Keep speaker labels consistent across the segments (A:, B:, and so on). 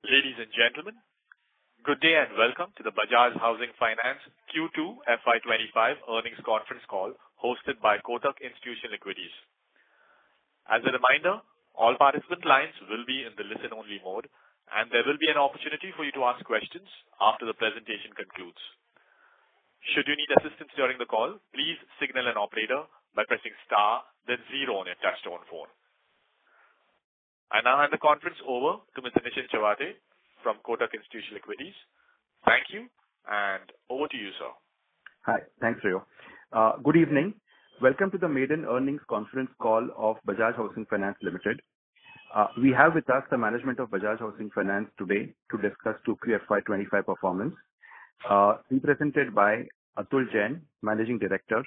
A: Ladies and gentlemen, good day and welcome to the Bajaj Housing Finance Q2 FY’25 earnings conference call hosted by Kotak Institutional Equities. As a reminder, all participant lines will be in the listen-only mode, and there will be an opportunity for you to ask questions after the presentation concludes. Should you need assistance during the call, please signal an operator by pressing star, then 0 on your touchtone phone. I now hand the conference over to Mr. Nischint Chawathe from Kotak Institutional Equities. Thank you, and over to you, sir.
B: Hi. Thanks, Rio. Good evening. Welcome to the maiden earnings conference call of Bajaj Housing Finance Limited. We have with us the management of Bajaj Housing Finance today to discuss 2Q FY’25 performance, represented by Atul Jain, Managing Director,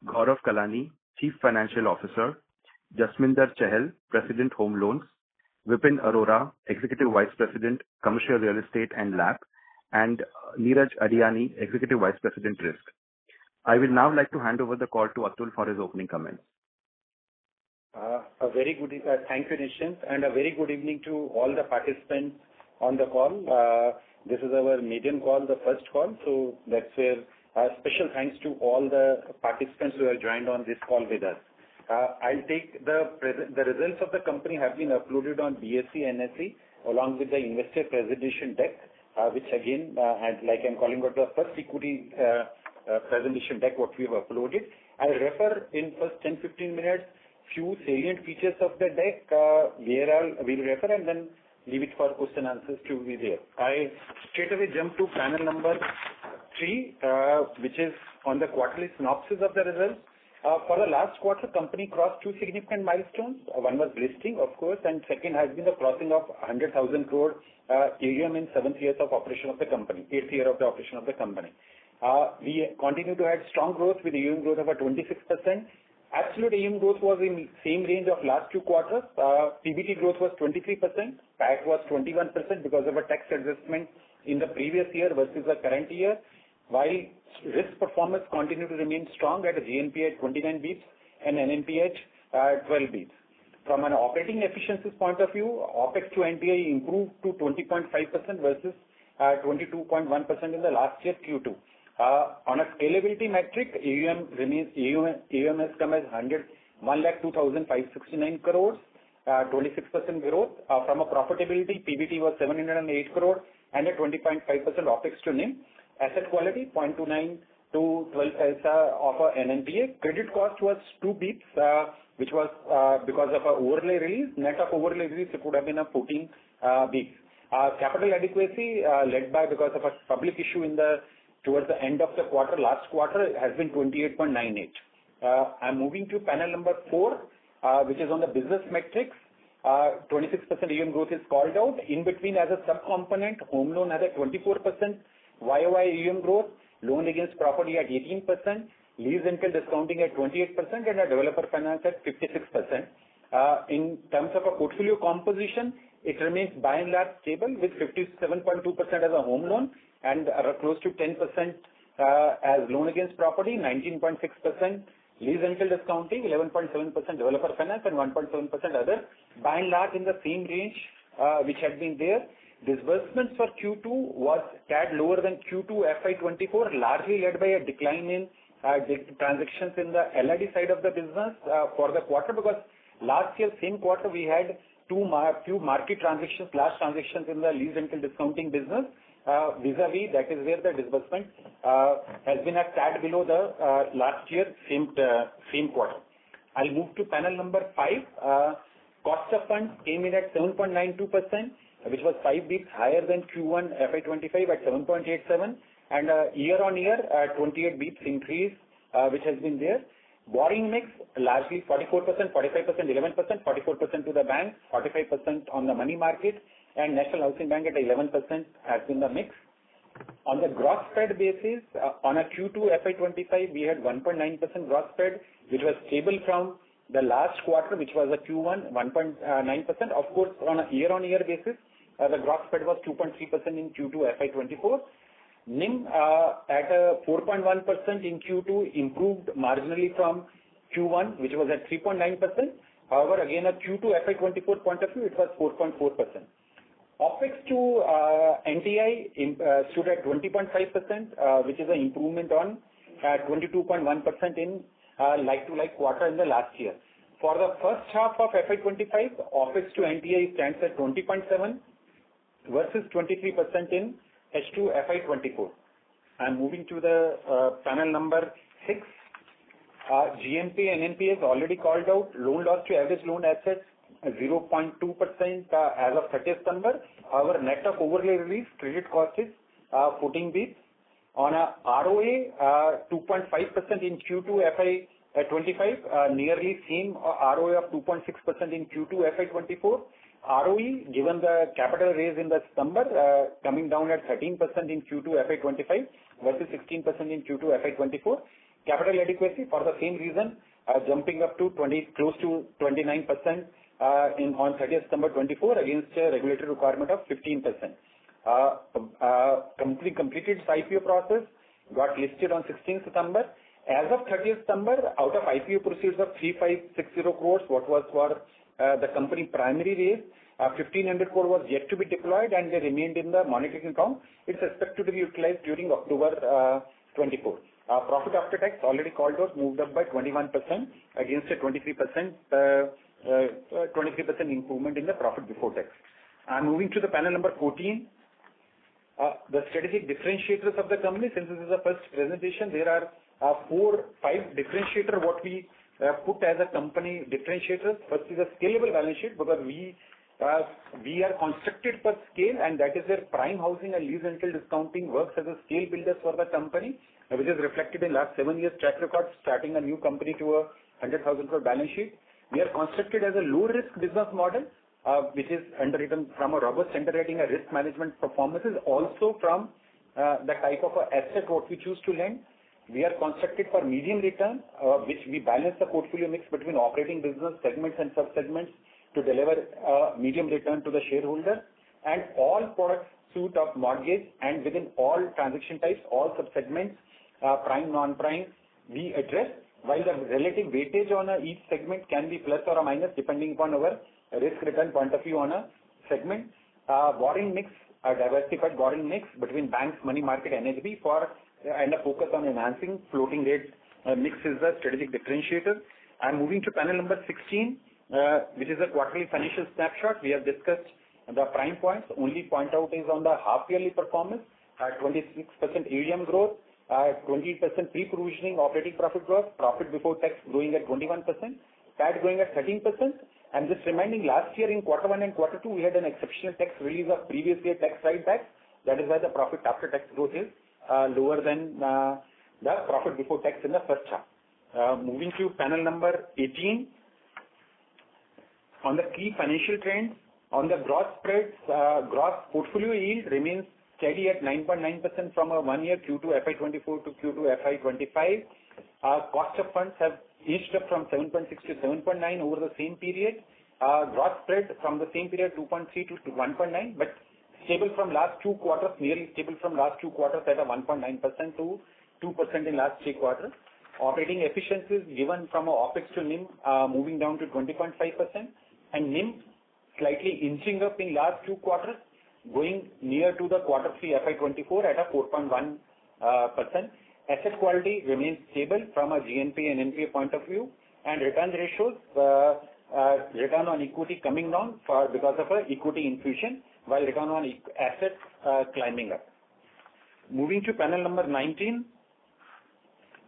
B: Gaurav Kalani, Chief Financial Officer, Jasminder Chahal, President Home Loans, Vipin Arora, Executive Vice President, Commercial Real Estate and LAP, and Neeraj Adiani, Executive Vice President, Risk. I will now like to hand over the call to Atul for his opening comments.
C: A very good, thank you, Nischint, and a very good evening to all the participants on the call. This is our maiden call, the first call, so that's where special thanks to all the participants who have joined on this call with us. I'll take the results of the company have been uploaded on BSE, NSE, along with the investor presentation deck, which again, like I'm calling out the first equity presentation deck what we have uploaded. I'll refer in first 10-15 minutes few salient features of the deck where we'll refer and then leave it for question answers to be there. I straight away jump to panel number 3, which is on the quarterly synopsis of the results. For the last quarter, company crossed 2 significant milestones. One was listing, of course, and second has been the crossing of 100,000 crore AUM in 7th years of operation of the company, 8th year of the operation of the company. We continue to have strong growth with AUM growth of 26%. Absolute AUM growth was in same range of last 2 quarters. PBT growth was 23%. PAT was 21% because of a tax adjustment in the previous year versus the current year. While risk performance continued to remain strong at a GNPA at 29 basis and NNPA at 12 basis. From an operating efficiencies point of view, OPEX to NTI improved to 20.5% versus 22.1% in the last year Q2. On a scalability metric, AUM has come as 1,02,569 crores, 26% growth. From a profitability, PBT was 708 crore and a 20.5% OPEX to NIM. Asset quality 0.29 to 12 of a NNPA. Credit cost was 2 basis which was because of a overlay release. Net of overlay release, it would have been a 14 basis. Capital adequacy led by because of a public issue towards the end of the quarter, last quarter, has been 28.98. I'm moving to panel number 4, which is on the business metrics. 26% AUM growth is called out. In between, as a sub-component, home loan has a 24% YOY AUM growth, loan against property at 18%, lease rental discounting at 28%, and a developer finance at 56%. In terms of a portfolio composition, it remains by and large stable with 57.2% as a home loan and close to 10% as loan against property, 19.6% lease rental discounting, 11.7% developer finance, and 1.7% other. By and large, in the same range which had been there. Disbursements for Q2 was tad lower than Q2 FY'24, largely led by a decline in transactions in the LRD side of the business for the quarter, because last year, same quarter, we had few market transactions, large transactions in the lease rental discounting business. Vis-a-vis, that is where the disbursement has been a tad below the last year, same quarter. I'll move to panel number 5. Cost of funds came in at 7.92%. Which was 5 basis higher than Q1 FY'25 at 7.87, and year-on-year 28 basis increase, which has been there. Borrowing mix largely 44%, 45%, 11%, 44% to the bank, 45% on the money market, and National Housing Bank at 11% has been the mix. On the gross spread basis, on a Q2 FY'25, we had 1.9% gross spread, which was stable from the last quarter, which was a Q1, 1.9%. Of course, on a year-on-year basis, the gross spread was 2.3% in Q2 FY'24. NIM at 4.1% in Q2 improved marginally from Q1, which was at 3.9%. However, again, at Q2 FY'24 point of view, it was 4.4%. OpEx to NTI stood at 20.5%, which is an improvement on 22.1% in like-to-like quarter in the last year. For the first half of FY'25, OpEx to NTI stands at 20.7 versus 23% in H2 FY'24. I'm moving to the panel number 6. GNP and NNP has already called out. Loan loss to average loan assets 0.2% as of 30th September. Our net of overlay release credit cost is 14 basis. On a ROA 2.5% in Q2 FY'25, nearly same ROA of 2.6% in Q2 FY'24. ROE, given the capital raise in the September, coming down at 13% in Q2 FY'25 versus 16% in Q2 FY'24. Capital adequacy, for the same reason, jumping up to close to 29% on 30th September 24 against a regulatory requirement of 15%. Completed its IPO process, got listed on 16th September. As of 30th September, out of IPO proceeds of 3,560 crores, what was for the company primary raise, 1,500 crore was yet to be deployed and they remained in the monitoring account. It's expected to be utilized during October 24. Profit after tax, already called out, moved up by 21% against a 23% improvement in the profit before tax. I'm moving to the panel number 14. The strategic differentiators of the company. Since this is the first presentation, there are 4-5 differentiators what we put as a company differentiators. First is a scalable balance sheet, because we are constructed for scale, and that is where prime housing and lease rental discounting works as a scale builder for the company, which is reflected in last 7 years track record, starting a new company to a 100,000 crore balance sheet. We are constructed as a low risk business model, which is underwritten from a robust underwriting and risk management performances, also from the type of asset what we choose to lend. We are constructed for medium return, which we balance the portfolio mix between operating business segments and sub-segments to deliver medium return to the shareholder. And all product suite of mortgage, and within all transaction types, all sub-segments, prime, non-prime, we address, while the relative weightage on each segment can be plus or a minus depending upon our risk return point of view on a segment. Borrowing mix, a diversified borrowing mix between banks, money market, NHB and a focus on enhancing floating rate mix is the strategic differentiator. I'm moving to panel number 16, which is a quarterly financial snapshot. We have discussed the prime points. Only point out is on the half yearly performance, 26% AUM growth, 20% pre-provisioning operating profit growth, profit before tax growing at 21%, PAT growing at 13%. I'm just reminding, last year in quarter 1 and quarter 2, we had an exceptional tax release of previous year tax write-backs. That is why the profit after tax growth is lower than the profit before tax in the first half. Moving to panel number 18. On the key financial trends, on the gross spreads, gross portfolio yield remains steady at 9.9% from a 1 year Q2 FY'24 to Q2 FY'25. Cost of funds have inched up from 7.6 to 7.9 over the same period. Gross spread from the same period 2.3 to 1.9, but stable from last 2 quarters, nearly stable from last 2 quarters at a 1.9% to 2% in last 3 quarters. Operating efficiencies given from a OpEx to NIM moving down to 20.5%, and NIM slightly inching up in last 2 quarters, going near to the quarter 3 FY'24 at a 4.1%. Asset quality remains stable from a GNP and NPA point of view, and return ratios, return on equity coming down because of a equity infusion, while return on assets climbing up. Moving to panel number 19,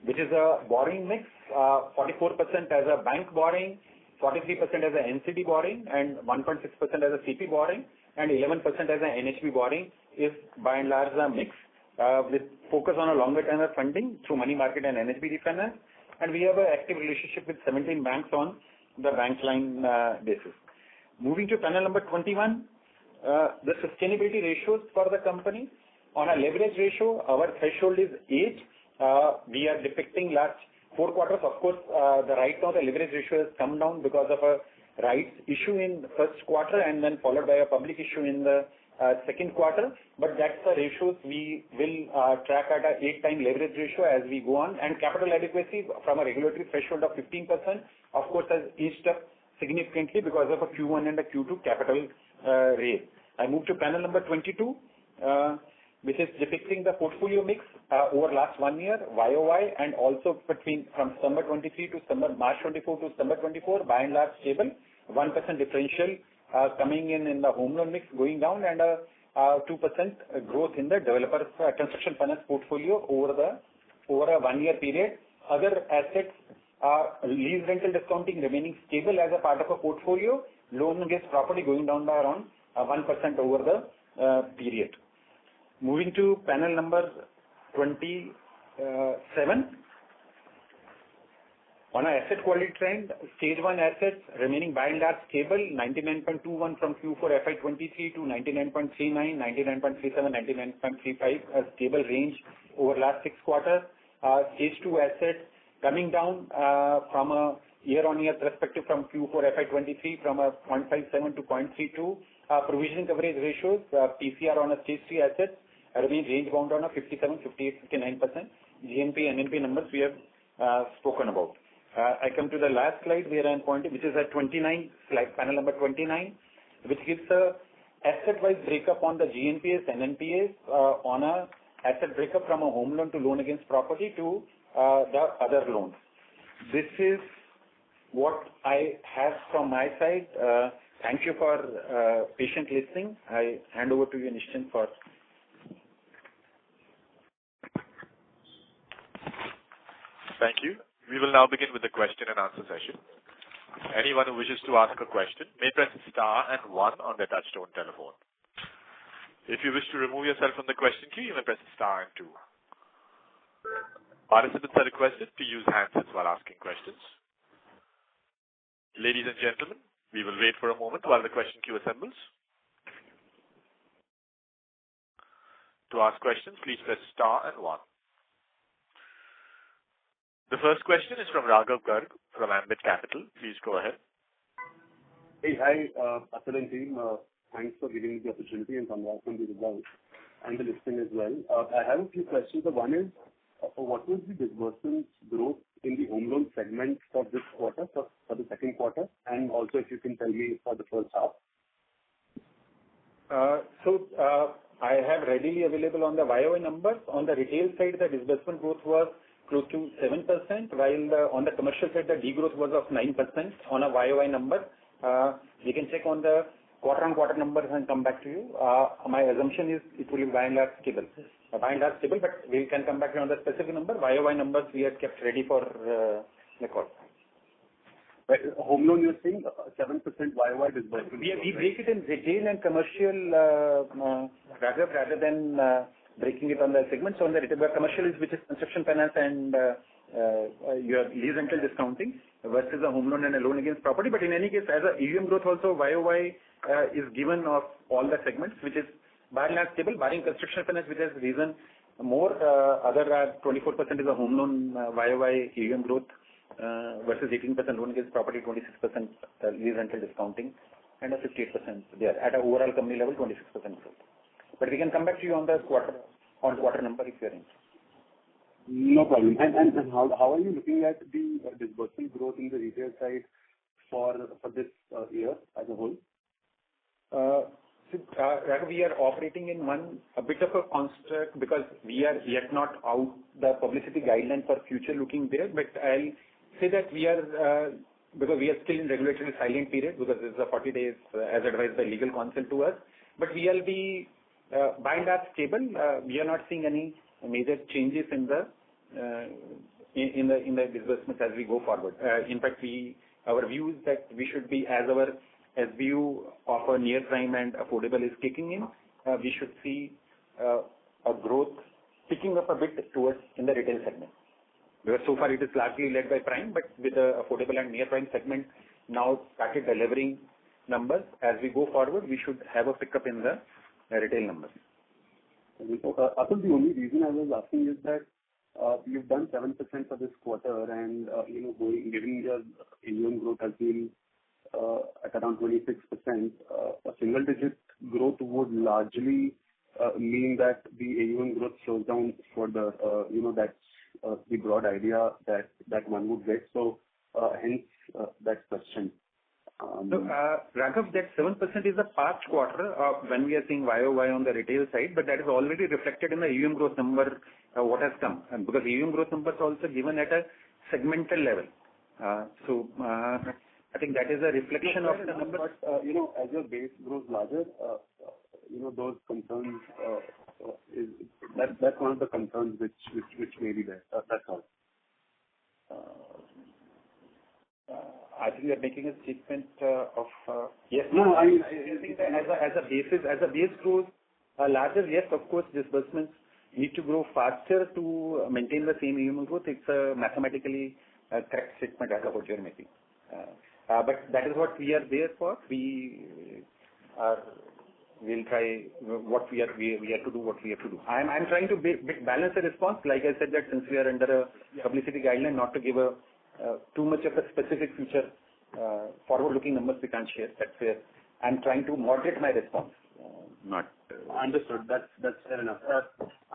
C: which is a borrowing mix, 44% as a bank borrowing, 43% as a NCD borrowing, and 1.6% as a CP borrowing, and 11% as an NHB borrowing is by and large a mix, with focus on a longer tenor funding through money market and NHB refinance. And we have an active relationship with 17 banks on the bank line basis. Moving to panel number 21, the sustainability ratios for the company. On a leverage ratio, our threshold is 8. We are depicting last 4 quarters. Of course, right now the leverage ratio has come down because of a rights issue in the first quarter and then followed by a public issue in the second quarter. But that's the ratios we will track at a 8-time leverage ratio as we go on. And capital adequacy from a regulatory threshold of 15%, of course, has inched up significantly because of a Q1 and a Q2 capital raise. I move to panel number 22, which is depicting the portfolio mix over last 1 year, YOY, and also from December 23 to March 24 to December 24, by and large stable. 1% differential coming in the home loan mix going down, and 2% growth in the developer construction finance portfolio over a 1 year period. Other assets, lease rental discounting remaining stable as a part of a portfolio, loan against property going down by around 1% over the period. Moving to panel number 27. On our asset quality trend, stage 1 assets remaining by and large stable, 99.21 from Q4 FY'23 to 99.39, 99.37, 99.35, a stable range over last 6 quarters. Stage 2 assets coming down from a year-on-year perspective from Q4 FY'23 from a 0.57 to 0.32. Provisioning coverage ratios, PCR on a stage 3 assets remain range bound on a 57, 58, 59%. GNP, NNP numbers we have spoken about. I come to the last slide where I am pointing, which is at 29, slide panel number 29, which gives a asset-wise breakup on the GNPAs, NNPAs on a asset breakup from a home loan to loan against property to the other loans. This is what I have from my side. Thank you for patient listening. I hand over to you, Nishchint, for.
A: Thank you. We will now begin with the question and answer session. Anyone who wishes to ask a question may press star and 1 on their touchtone telephone. If you wish to remove yourself from the question queue, you may press star and 2. Participants are requested to use handsets while asking questions. Ladies and gentlemen, we will wait for a moment while the question queue assembles. To ask questions, please press star and 1. The first question is from Raghav Garg from Ambit Capital. Please go ahead.
D: Hey, hi, Atul and team. Thanks for giving me the opportunity and congrats on the results and the listing as well. I have a few questions. The one is, what was the disbursements growth in the home loan segment for this quarter, for the second quarter, and also if you can tell me for the first half?
C: I have readily available on the YOY numbers. On the retail side, the disbursement growth was close to 7%, while on the commercial side, the degrowth was of 9% on a YOY number. We can check on the quarter-on-quarter numbers and come back to you. My assumption is it will be by and large stable. By and large stable, but we can come back to you on the specific number. YOY numbers we have kept ready for record.
D: Right. Home loan, you're saying 7% YOY disbursement.
C: We break it in retail and commercial, rather than breaking it on the segments. On the retail, commercial is which is construction finance and your lease rental discounting versus a home loan and a loan against property. But in any case, as a AUM growth also, YOY is given of all the segments, which is by and large stable, barring construction finance, which has risen more. Other 24% is a home loan YOY AUM growth versus 18% loan against property, 26% lease rental discounting, and a 58% there. At an overall company level, 26% growth. But we can come back to you on the quarter number if you're interested.
D: No problem. And how are you looking at the disbursement growth in the retail side for this year as a whole?
C: We are operating in a bit of a construct because we are yet not out the publicity guideline for future looking there. But I'll say that we are because we are still in regulatory silent period because it's a 40 days as advised by legal counsel to us. But we will be by and large stable. We are not seeing any major changes in the disbursements as we go forward. In fact, our view is that we should be, as our SBU of a near prime and affordable is kicking in, we should see a growth picking up a bit towards in the retail segment. Because so far it is largely led by prime, but with the affordable and near prime segment now started delivering numbers. As we go forward, we should have a pickup in the retail numbers.
D: Atul, the only reason I was asking is that you've done 7% for this quarter, and given your AUM growth has been at around 26%, a single-digit growth would largely mean that the AUM growth slows down for the that's the broad idea that one would get. So hence that question.
C: Raghav, that 7% is the past quarter when we are seeing YOY on the retail side, but that is already reflected in the AUM growth number, what has come. And because AUM growth numbers are also given at a segmental level. I think that is a reflection of the number.
D: But, as your base grows larger, those concerns, that's one of the concerns which may be there. That's all.
C: I think you are making a statement of yes.
D: No,
C: I think that as a base grows larger, yes, of course, disbursements need to grow faster to maintain the same AUM growth. It's a mathematically correct statement as what you're making. But that is what we are there for. We'll try what we have to do what we have to do. I'm trying to balance the response. Like I said, that since we are under a publicity guideline, not to give too much of a specific future forward-looking numbers we can't share. That's where I'm trying to moderate my response.
D: Understood. That's fair enough.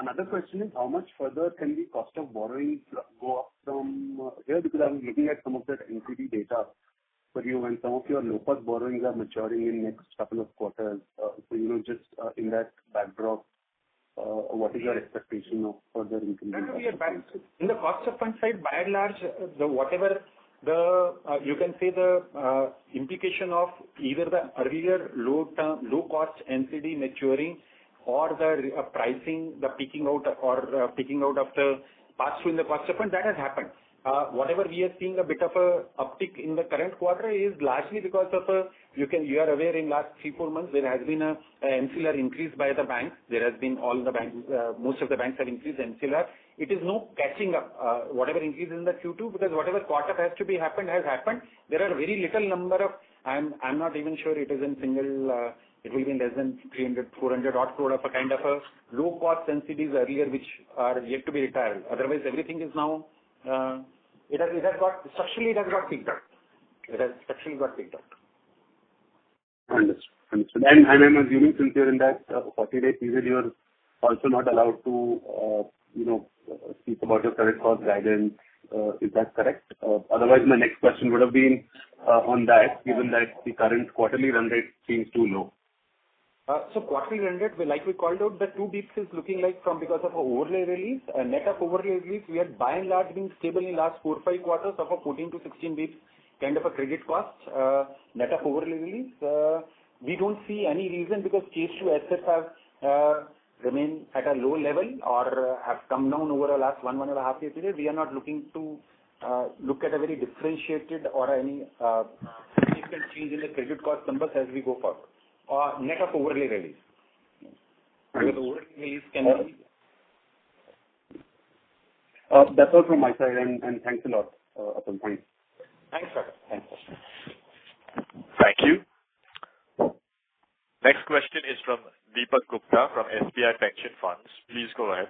D: Another question is, how much further can the cost of borrowing go up from here? Because I'm looking at some of that NCD data for you, and some of your low-cost borrowings are maturing in next couple of quarters. Just in that backdrop, what is your expectation of further increase?
C: In the cost of fund side, by and large, you can say the implication of either the earlier low cost NCD maturing or the pricing, the peaking out of the pass through in the cost of fund, that has happened. Whatever we are seeing a bit of a uptick in the current quarter is largely because of you are aware in last 3-4 months there has been a MCLR increase by the banks. There has been most of the banks have increased MCLR. It is no catching up whatever increase in the Q2, because whatever quarter has to be happened has happened. There are very little number of, I'm not even sure it is in single, it will be less than 300, 400 odd crore of a kind of a low cost NCDs earlier which are yet to be retired. Otherwise everything is now structurally it has got picked up. It has structurally got picked up.
D: Understood. And I'm assuming since you're in that 40-day period, you're also not allowed to speak about your credit cost guidance. Is that correct? Otherwise, my next question would have been on that, given that the current quarterly run rate seems too low.
C: So quarterly run rate, like we called out, the 2 basis is looking like from because of overlay release. Net of overlay release, we had by and large been stable in last 4-5 quarters of a 14 to 16 basis kind of a credit cost. Net of overlay release, we don't see any reason because case to assets have remained at a low level or have come down over the last 1.5 year period. We are not looking to look at a very differentiated or any significant change in the credit cost numbers as we go forward. Or net of overlay release. Because overlay release can be.
D: That's all from my side, and thanks a lot, Atul. Thanks.
C: Thanks, Raghav. Thanks.
A: Thank you. Next question is from Deepak Gupta from SBI Pension Funds. Please go ahead.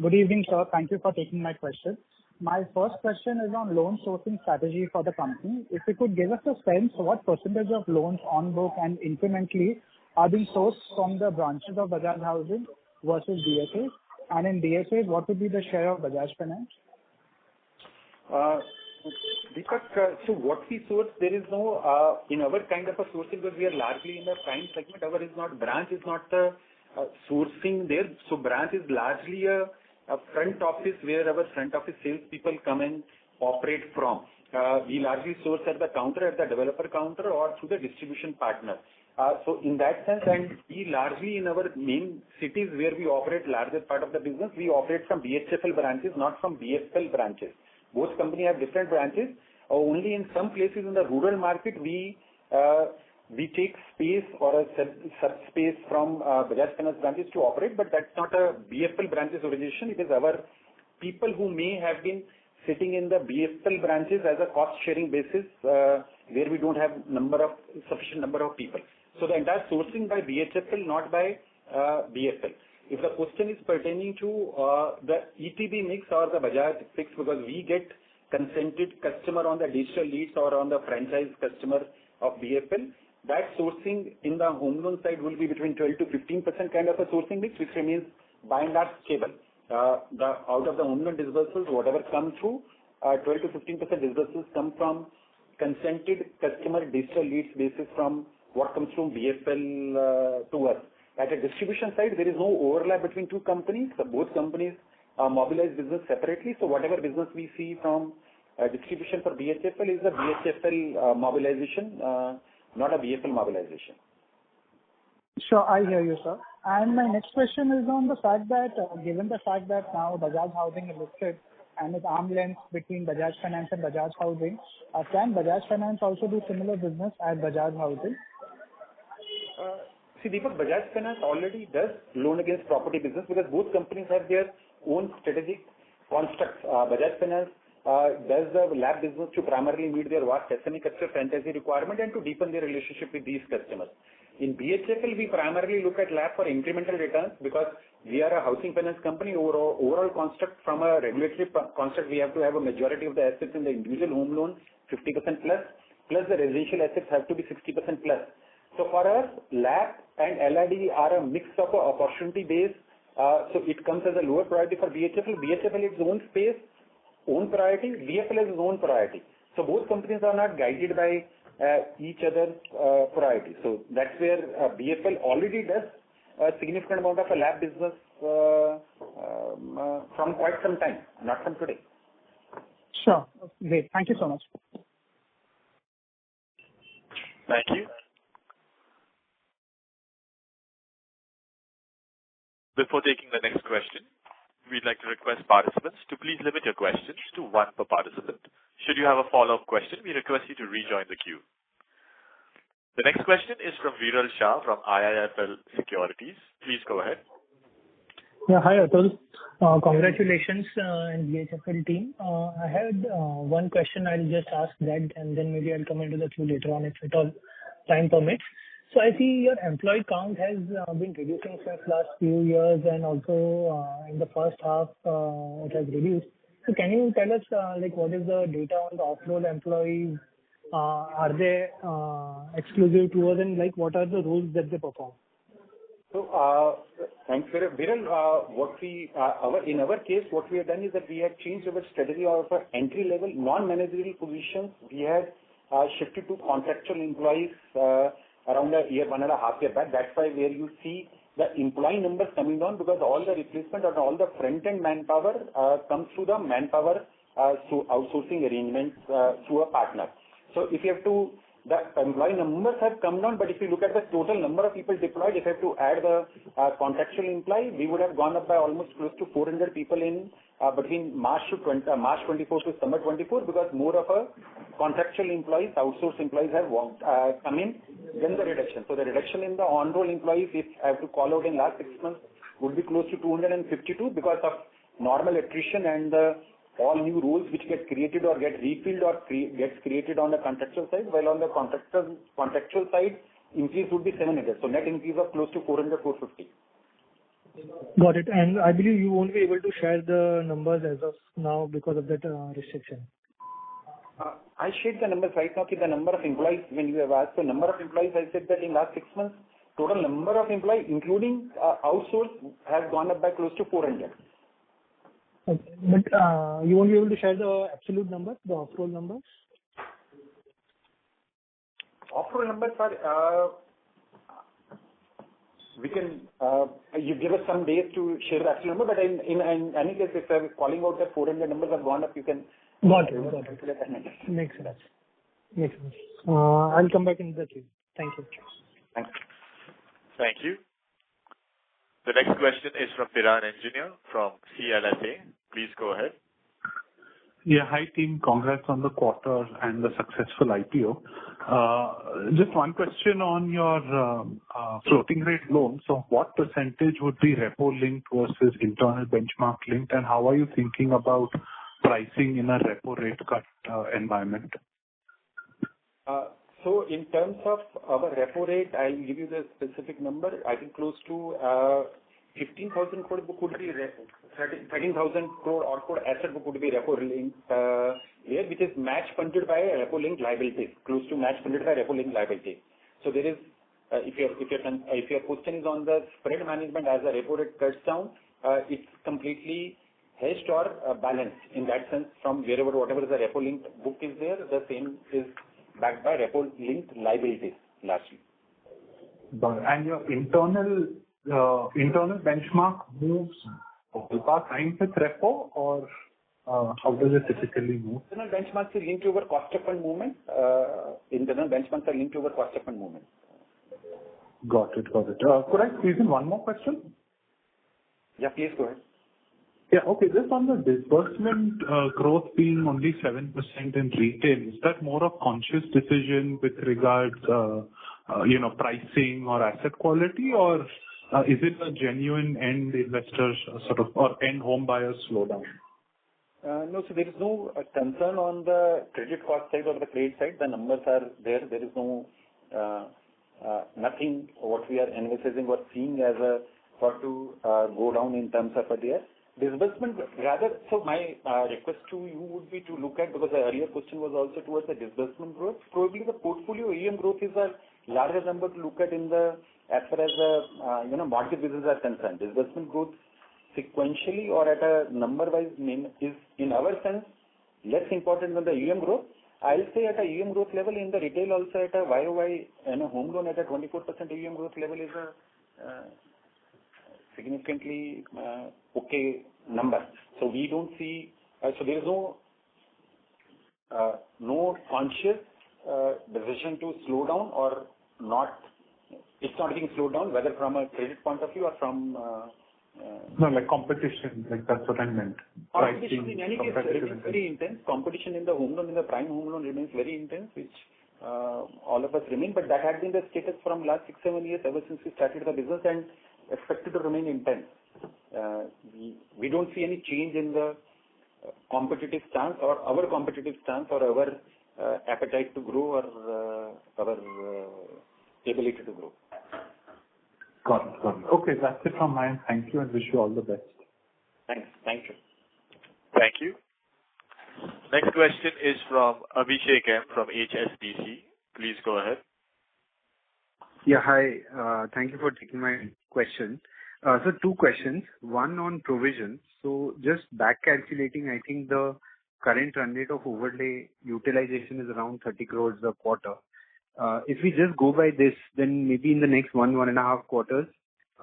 E: Good evening, sir. Thank you for taking my question. My first question is on loan sourcing strategy for the company. If you could give us a sense what percentage of loans on book and incrementally are being sourced from the branches of Bajaj Housing versus DSAs, and in DSAs, what would be the share of Bajaj Finance?
C: Deepak, so what we source, there is no, in our kind of a sourcing, because we are largely in the prime segment, our is not, branch is not the sourcing there. So branch is largely a front office where our front office sales people come and operate from. We largely source at the counter, at the developer counter or through the distribution partner. So in that sense, and we largely in our main cities where we operate larger part of the business, we operate from BHFL branches, not from BFL branches. Both companies have different branches. Only in some places in the rural market, we take space or a sub-space from Bajaj Finance branches to operate, but that's not a BFL branches organization. It is our people who may have been sitting in the BFL branches as a cost-sharing basis where we don't have sufficient number of people. So the entire sourcing by BHFL, not by BFL. If the question is pertaining to the ETB mix or the Bajaj fix, because we get consented customer on the digital leads or on the franchise customer of BFL, that sourcing in the home loan side will be between 12 to 15% kind of a sourcing mix, which remains by and large stable. Out of the home loan disbursements, whatever comes through, 12 to 15% disbursements come from consented customer digital leads basis from what comes from BFL to us. At a distribution side, there is no overlap between two companies. So both companies mobilize business separately. So whatever business we see from distribution for BHFL is a BHFL mobilization, not a BFL mobilization.
E: Sure, I hear you, sir. And my next question is on the fact that, given the fact that now Bajaj Housing is listed and it's arm's length between Bajaj Finance and Bajaj Housing, can Bajaj Finance also do similar business as Bajaj Housing?
C: See, Deepak, Bajaj Finance already does loan against property business because both companies have their own strategic constructs. Bajaj Finance does the LAP business to primarily meet their vast SME customer franchisee requirement and to deepen their relationship with these customers. In BHFL, we primarily look at LAP for incremental returns because we are a housing finance company. Overall construct from a regulatory construct, we have to have a majority of the assets in the individual home loan, 50% plus the residential assets have to be 60% plus. So for us, LAP and LRD are a mix of opportunity base. So it comes as a lower priority for BHFL. BHFL has its own space, own priority. BFL has its own priority. So both companies are not guided by each other's priority. So that's where BFL already does a significant amount of a LAP business from quite some time, not from today.
E: Sure. Great. Thank you so much.
A: Thank you. Before taking the next question, we'd like to request participants to please limit your questions to one per participant. Should you have a follow-up question, we request you to rejoin the queue. The next question is from Viral Shah from IIFL Securities. Please go ahead.
F: Yeah, hi Atul. Congratulations and BHFL team. I had one question. I'll just ask that and then maybe I'll come into the queue later on if at all time permits. So I see your employee count has been reducing since last few years and also in the first half it has reduced. So can you tell us what is the data on the off-roll employees? Are they exclusive to us and what are the roles that they perform?
C: So thanks, Viral. In our case, what we have done is that we have changed our strategy of entry-level non-managerial positions. We had shifted to contractual employees around a year, 1.5 years back. That's why where you see the employee numbers coming down because all the replacement and all the front-end manpower comes through the manpower through outsourcing arrangements through a partner. So if you have to, the employee numbers have come down, but if you look at the total number of people deployed, if you have to add the contractual employee, we would have gone up by almost close to 400 people in between March 24 to Summer 24 because more of a contractual employees, outsourced employees have come in than the reduction. So the reduction in the on-roll employees, if I have to call out in last 6 months, would be close to 252 because of normal attrition and all new roles which get created or get refilled or gets created on the contractual side, while on the contractual side, increase would be 700. So net increase of close to 400, 450.
F: Got it. And I believe you won't be able to share the numbers as of now because of that restriction.
C: I shared the numbers right now. The number of employees, when you have asked the number of employees, I said that in last 6 months, total number of employees, including outsource, has gone up by close to 400.
F: Okay. But you won't be able to share the absolute number, the off-roll numbers?
C: Off-roll numbers are, we can, you give us some days to share the actual number, but in any case, if I'm calling out that 400 numbers have gone up, you can...
F: Got it. Makes sense. I'll come back in the queue. Thank you.
C: Thanks.
A: Thank you. The next question is from Piran Engineer from CLSA. Please go ahead.
G: Yeah, hi team. Congrats on the quarter and the successful IPO. Just one question on your floating rate loan. So what percentage would be repo linked versus internal benchmark linked, and how are you thinking about pricing in a repo rate cut environment?
C: So in terms of our repo rate, I'll give you the specific number. I think close to 15,000 crore book would be 13,000 crore or crore asset book would be repo linked here, which is match funded by repo linked liabilities, close to match funded by repo linked liabilities. So there is, if your question is on the spread management as a repo rate cuts down, it's completely hedged or balanced in that sense from wherever, whatever the repo linked book is there, the same is backed by repo-linked liabilities largely.
G: And your internal benchmark moves ballpark line with repo, or how does it typically move?
C: Internal benchmarks are linked to our cost of fund movement.
G: Got it. Could I squeeze in one more question?
C: Yeah, please go ahead.
G: Yeah, okay. Just on the disbursement growth being only 7% in retail, is that more of conscious decision with regards, pricing or asset quality, or is it a genuine end investors or end home buyers slowdown?
C: No, so there is no concern on the credit cost side or the credit side. The numbers are there. There is no nothing what we are envisaging or seeing as a for to go down in terms of their disbursement. Rather, so my request to you would be to look at, because the earlier question was also towards the disbursement growth. Probably the portfolio AUM growth is a larger number to look at in the as far as the mortgage business are concerned. Disbursement growth sequentially or at a number-wise is, in our sense, less important than the AUM growth. I'll say at a AUM growth level in the retail also at a YOY and a home loan at a 24% AUM growth level is a significantly okay number. So we don't see, so there is no conscious decision to slow down or not. It's not being slowed down, whether from a credit point of view or from
G: no, like competition, like that's what I meant.
C: Competition in any case remains very intense. Competition in the home loan, in the prime home loan remains very intense, which all of us remain. But that had been the status from last 6-7 years ever since we started the business and expected to remain intense. We don't see any change in the competitive stance or our competitive stance or our appetite to grow or our ability to grow.
G: Got it. Okay, that's it from my end. Thank you and wish you all the best.
C: Thanks. Thank you.
A: Thank you. Next question is from Abhishek M from HSBC. Please go ahead.
B: Yeah, hi. Thank you for taking my question. So two questions. One on provisions. So just back calculating, I think the current run rate of overlay utilization is around 30 crores a quarter. If we just go by this, then maybe in the next 1.5 quarters,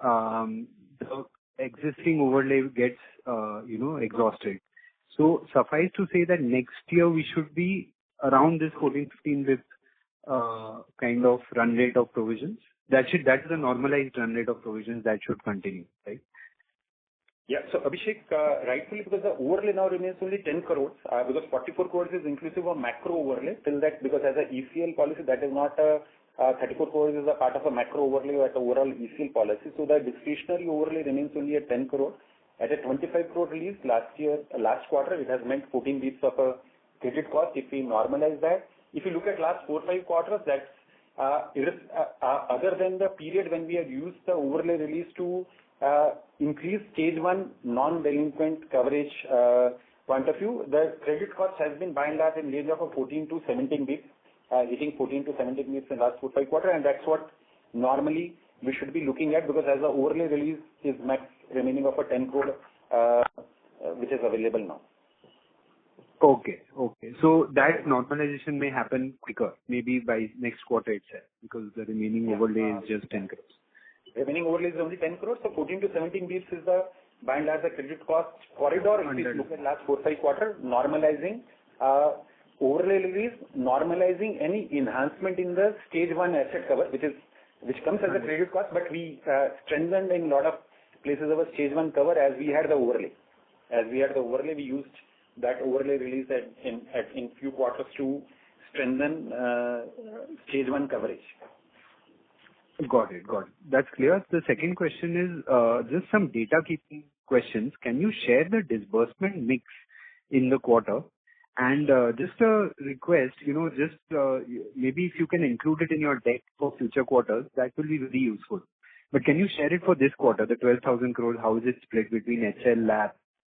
B: the existing overlay gets, exhausted. So suffice to say that next year we should be around this 14-15 with kind of run rate of provisions. That is a normalized run rate of provisions that should continue, right?
C: Yeah. So Abhishek, rightfully, because the overlay now remains only 10 crores, because 44 crores is inclusive of macro overlay. Till that, because as a ECL policy, that is not 34 crores is a part of a macro overlay or at overall ECL policy. So the discretionary overlay remains only at 10 crore. At a 25 crore release last quarter, it has meant 14 basis of a credit cost. If we normalize that, if you look at last 4-5 quarters, that's other than the period when we have used the overlay release to increase stage 1 non-delinquent coverage point of view, the credit cost has been by and large in range of a 14 to 17 basis, hitting 14 to 17 basis in last 4-5 quarters, and that's what normally we should be looking at, because as the overlay release is max remaining of a 10 crore, which is available now.
B: Okay. So that normalization may happen quicker, maybe by next quarter itself, because the remaining overlay is just 10 crores.
C: Remaining overlay is only 10 crores, so 14 to 17 basis is the by and large the credit cost corridor. If you look at last 4-5 quarters, normalizing overlay release, normalizing any enhancement in the stage 1 asset cover, which comes as a credit cost, but we strengthened in a lot of places our stage 1 cover as we had the overlay. We used that overlay release in few quarters to strengthen stage 1 coverage.
B: Got it. That's clear. The second question is just some data keeping questions. Can you share the disbursement mix in the quarter? And just a request, maybe if you can include it in your deck for future quarters, that will be very useful. But can you share it for this quarter, the 12,000 crores, how is it split between HL, LAP,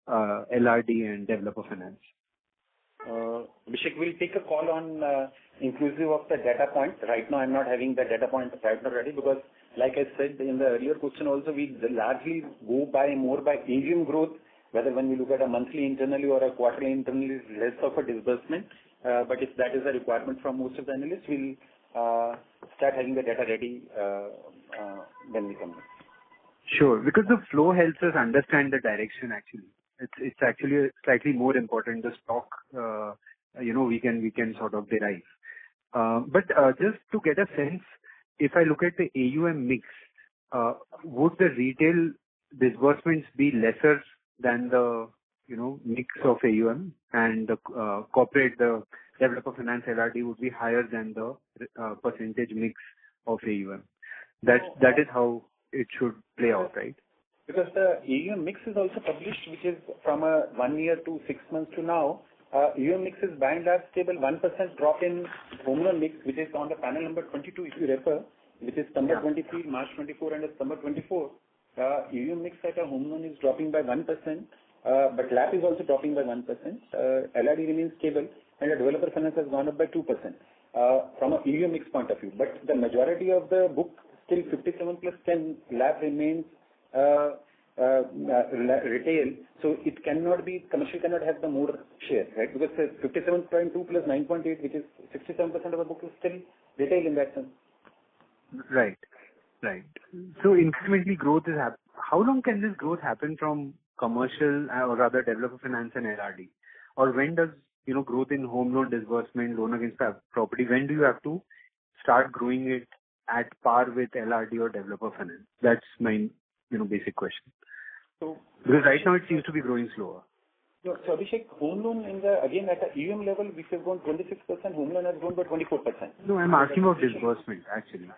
B: LRD and developer finance?
C: Abhishek, we'll take a call on inclusive of the data point. Right now, I'm not having the data point right now ready, because like I said in the earlier question also, we largely go by more by AUM growth, whether when we look at a monthly internally or a quarterly internally, less of a disbursement. But if that is a requirement from most of the analysts, we'll start having the data ready when we come in.
B: Sure, because the flow helps us understand the direction actually. It's actually slightly more important, the stock, we can sort of derive. But just to get a sense, if I look at the AUM mix, would the retail disbursements be lesser than the, mix of AUM, and the corporate, the developer finance LRD would be higher than the percentage mix of AUM? That is how it should play out, right?
C: Because the AUM mix is also published, which is from 1 year to 6 months to now. AUM mix is by and large stable. 1% drop in home loan mix, which is on the panel number 22, if you refer, which is September 23, March 24, and September 24. AUM mix at a home loan is dropping by 1%, but LAP is also dropping by 1%. LRD remains stable, and the developer finance has gone up by 2% from a AUM mix point of view. But the majority of the book, still 57 plus 10, LAP remains retail, so it cannot be, commercial cannot have the more share, right? Because 57.2 plus 9.8, which is 67% of the book, is still retail in that sense.
B: Right. So incrementally growth is how long can this growth happen from commercial or rather developer finance and LRD? Or when does, growth in home loan disbursement, loan against property, when do you have to start growing it at par with LRD or developer finance? That's my, basic question.
C: So,
B: because right now it seems to be growing slower.
C: So Abhishek, home loan again at the AUM level, which has grown 26%, home loan has grown by 24%.
B: No, I'm asking about disbursement actually.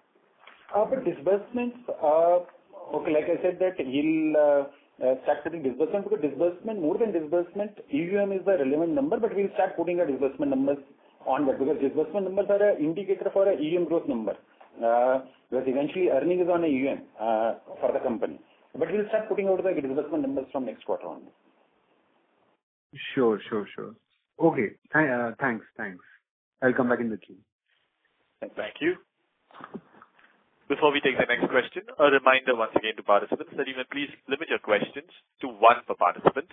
C: But disbursements, okay, like I said that we'll start setting disbursement, because disbursement, more than disbursement, AUM is the relevant number, but we'll start putting the disbursement numbers on that, because disbursement numbers are an indicator for a AUM growth number. Because eventually earning is on a AUM for the company. But we'll start putting out the disbursement numbers from next quarter on.
B: Sure. Okay, thanks. I'll come back in the queue.
A: Thank you. Before we take the next question, a reminder once again to participants that you may please limit your questions to one per participant.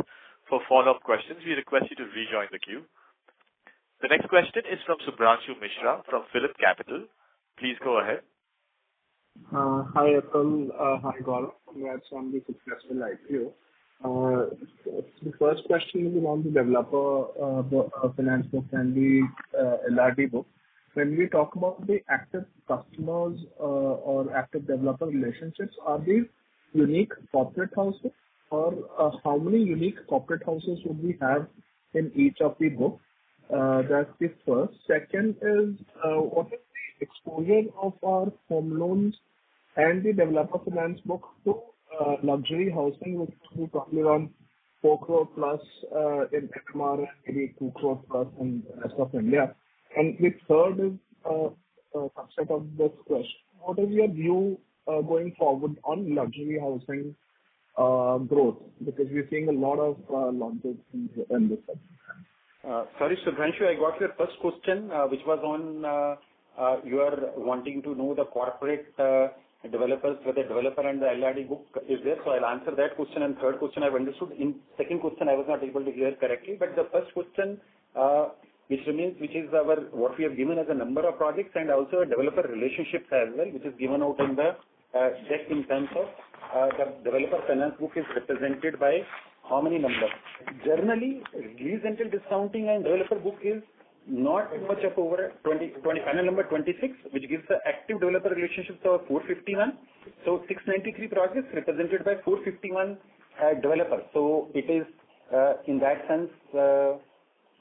A: For follow-up questions, we request you to rejoin the queue. The next question is from Subhranshu Mishra from Phillip Capital. Please go ahead.
H: Hi, Atul. Hi, Gaurav. Congrats on the successful IPO. The first question is on the developer finance book and the LRD book. When we talk about the active customers or active developer relationships, are these unique corporate houses, or how many unique corporate houses would we have in each of the books? That's the first. Second is, what is the exposure of our home loans and the developer finance book to luxury housing, which is probably around 4 crore plus in MMR and maybe 2 crore plus in the rest of India? And the third is a subset of this question. What is your view going forward on luxury housing growth? Because we're seeing a lot of launches in this segment.
C: Sorry, Subhranshu, I got your first question, which was on you are wanting to know the corporate developers, whether developer and the LRD book is there. So I'll answer that question, and third question I've understood. In second question I was not able to hear correctly, but the first question which is what we have given as a number of projects, and also developer relationships as well, which is given out in the deck in terms of the developer finance book is represented by how many numbers. Generally, release rental discounting and developer book is not much of over 20 panel number 26, which gives the active developer relationships of 451. So 693 projects represented by 451 developers. So it is in that sense.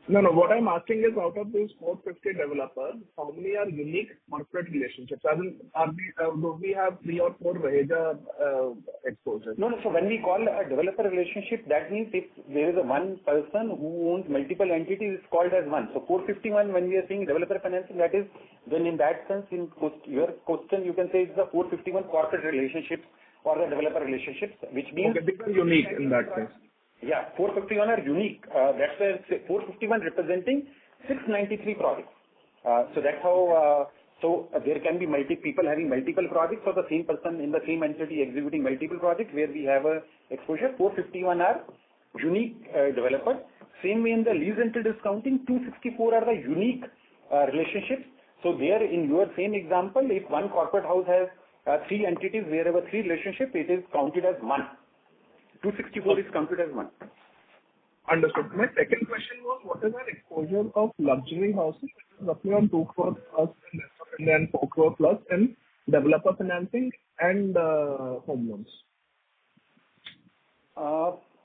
H: No. What I'm asking is, out of these 450 developers, how many are unique corporate relationships? Do we have 3 or 4 Bajaj exposures?
C: No. So when we call a developer relationship, that means if there is a one person who owns multiple entities, it's called as one. So 451, when we are saying developer financing, that is, then in that sense, in your question, you can say it's the 451 corporate relationships or the developer relationships, which means...
H: Okay, because unique in that case.
C: Yeah, 451 are unique. That's why 451 representing 693 projects. So that's how. So there can be people having multiple projects, or the same person in the same entity executing multiple projects, where we have a exposure. 451 are unique developers. Same way in the lease rental discounting, 264 are the unique relationships. So there in your same example, if one corporate house has 3 entities, wherever 3 relationships, it is counted as 1. 264 is counted as 1.
H: Understood. My second question was, what is our exposure of luxury houses, roughly on 2 crore plus and then 4 crore plus in developer financing and home loans?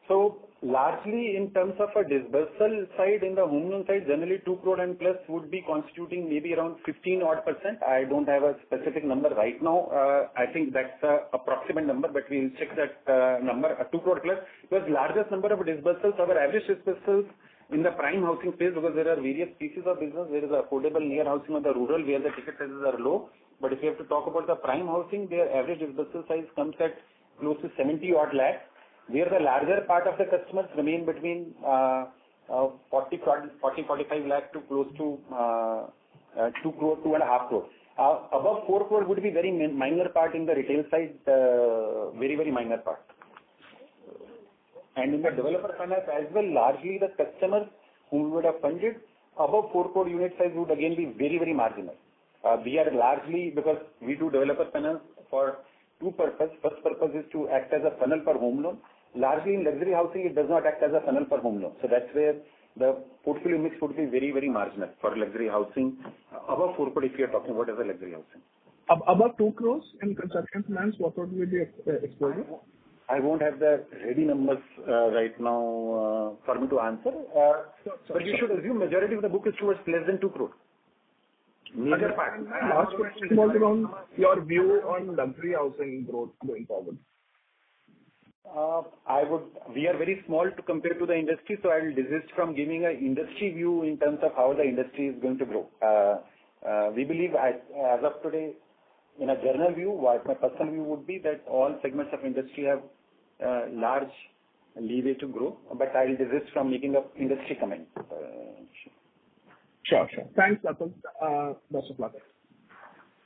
C: So largely in terms of a disbursal side, in the home loan side, generally 2 crore and plus would be constituting maybe around 15 odd %. I don't have a specific number right now. I think that's the approximate number, but we'll check that number, 2 crore plus. Because largest number of disbursals, our average disbursals in the prime housing space, because there are various pieces of business. There is affordable near housing on the rural where the ticket sizes are low. But if you have to talk about the prime housing, their average disbursal size comes at close to 70 odd lakhs, where the larger part of the customers remain between 40-45 lakh to close to 2 crore, 2.5 crore. Above 4 crore would be very minor part in the retail side, very, very minor part. And in the developer finance as well, largely the customers who would have funded above 4 crore unit size would again be very, very marginal. We are largely, because we do developer finance for 2 purposes. First purpose is to act as a funnel for home loan. Largely in luxury housing, it does not act as a funnel for home loan. So that's where the portfolio mix would be very, very marginal for luxury housing. Above 4 crore, if you are talking about as a luxury housing.
H: Above 2 crores in construction finance, what would be the exposure?
C: I won't have the ready numbers right now for me to answer. But you should assume majority of the book is towards less than 2 crore. Major part.
H: Last question was around your view on luxury housing growth going forward.
C: We are very small to compare to the industry, so I will desist from giving an industry view in terms of how the industry is going to grow. We believe as of today, in a general view, what my personal view would be that all segments of industry have large leeway to grow, but I will desist from making an industry comment.
H: Sure. Thanks, Atul. Best of luck.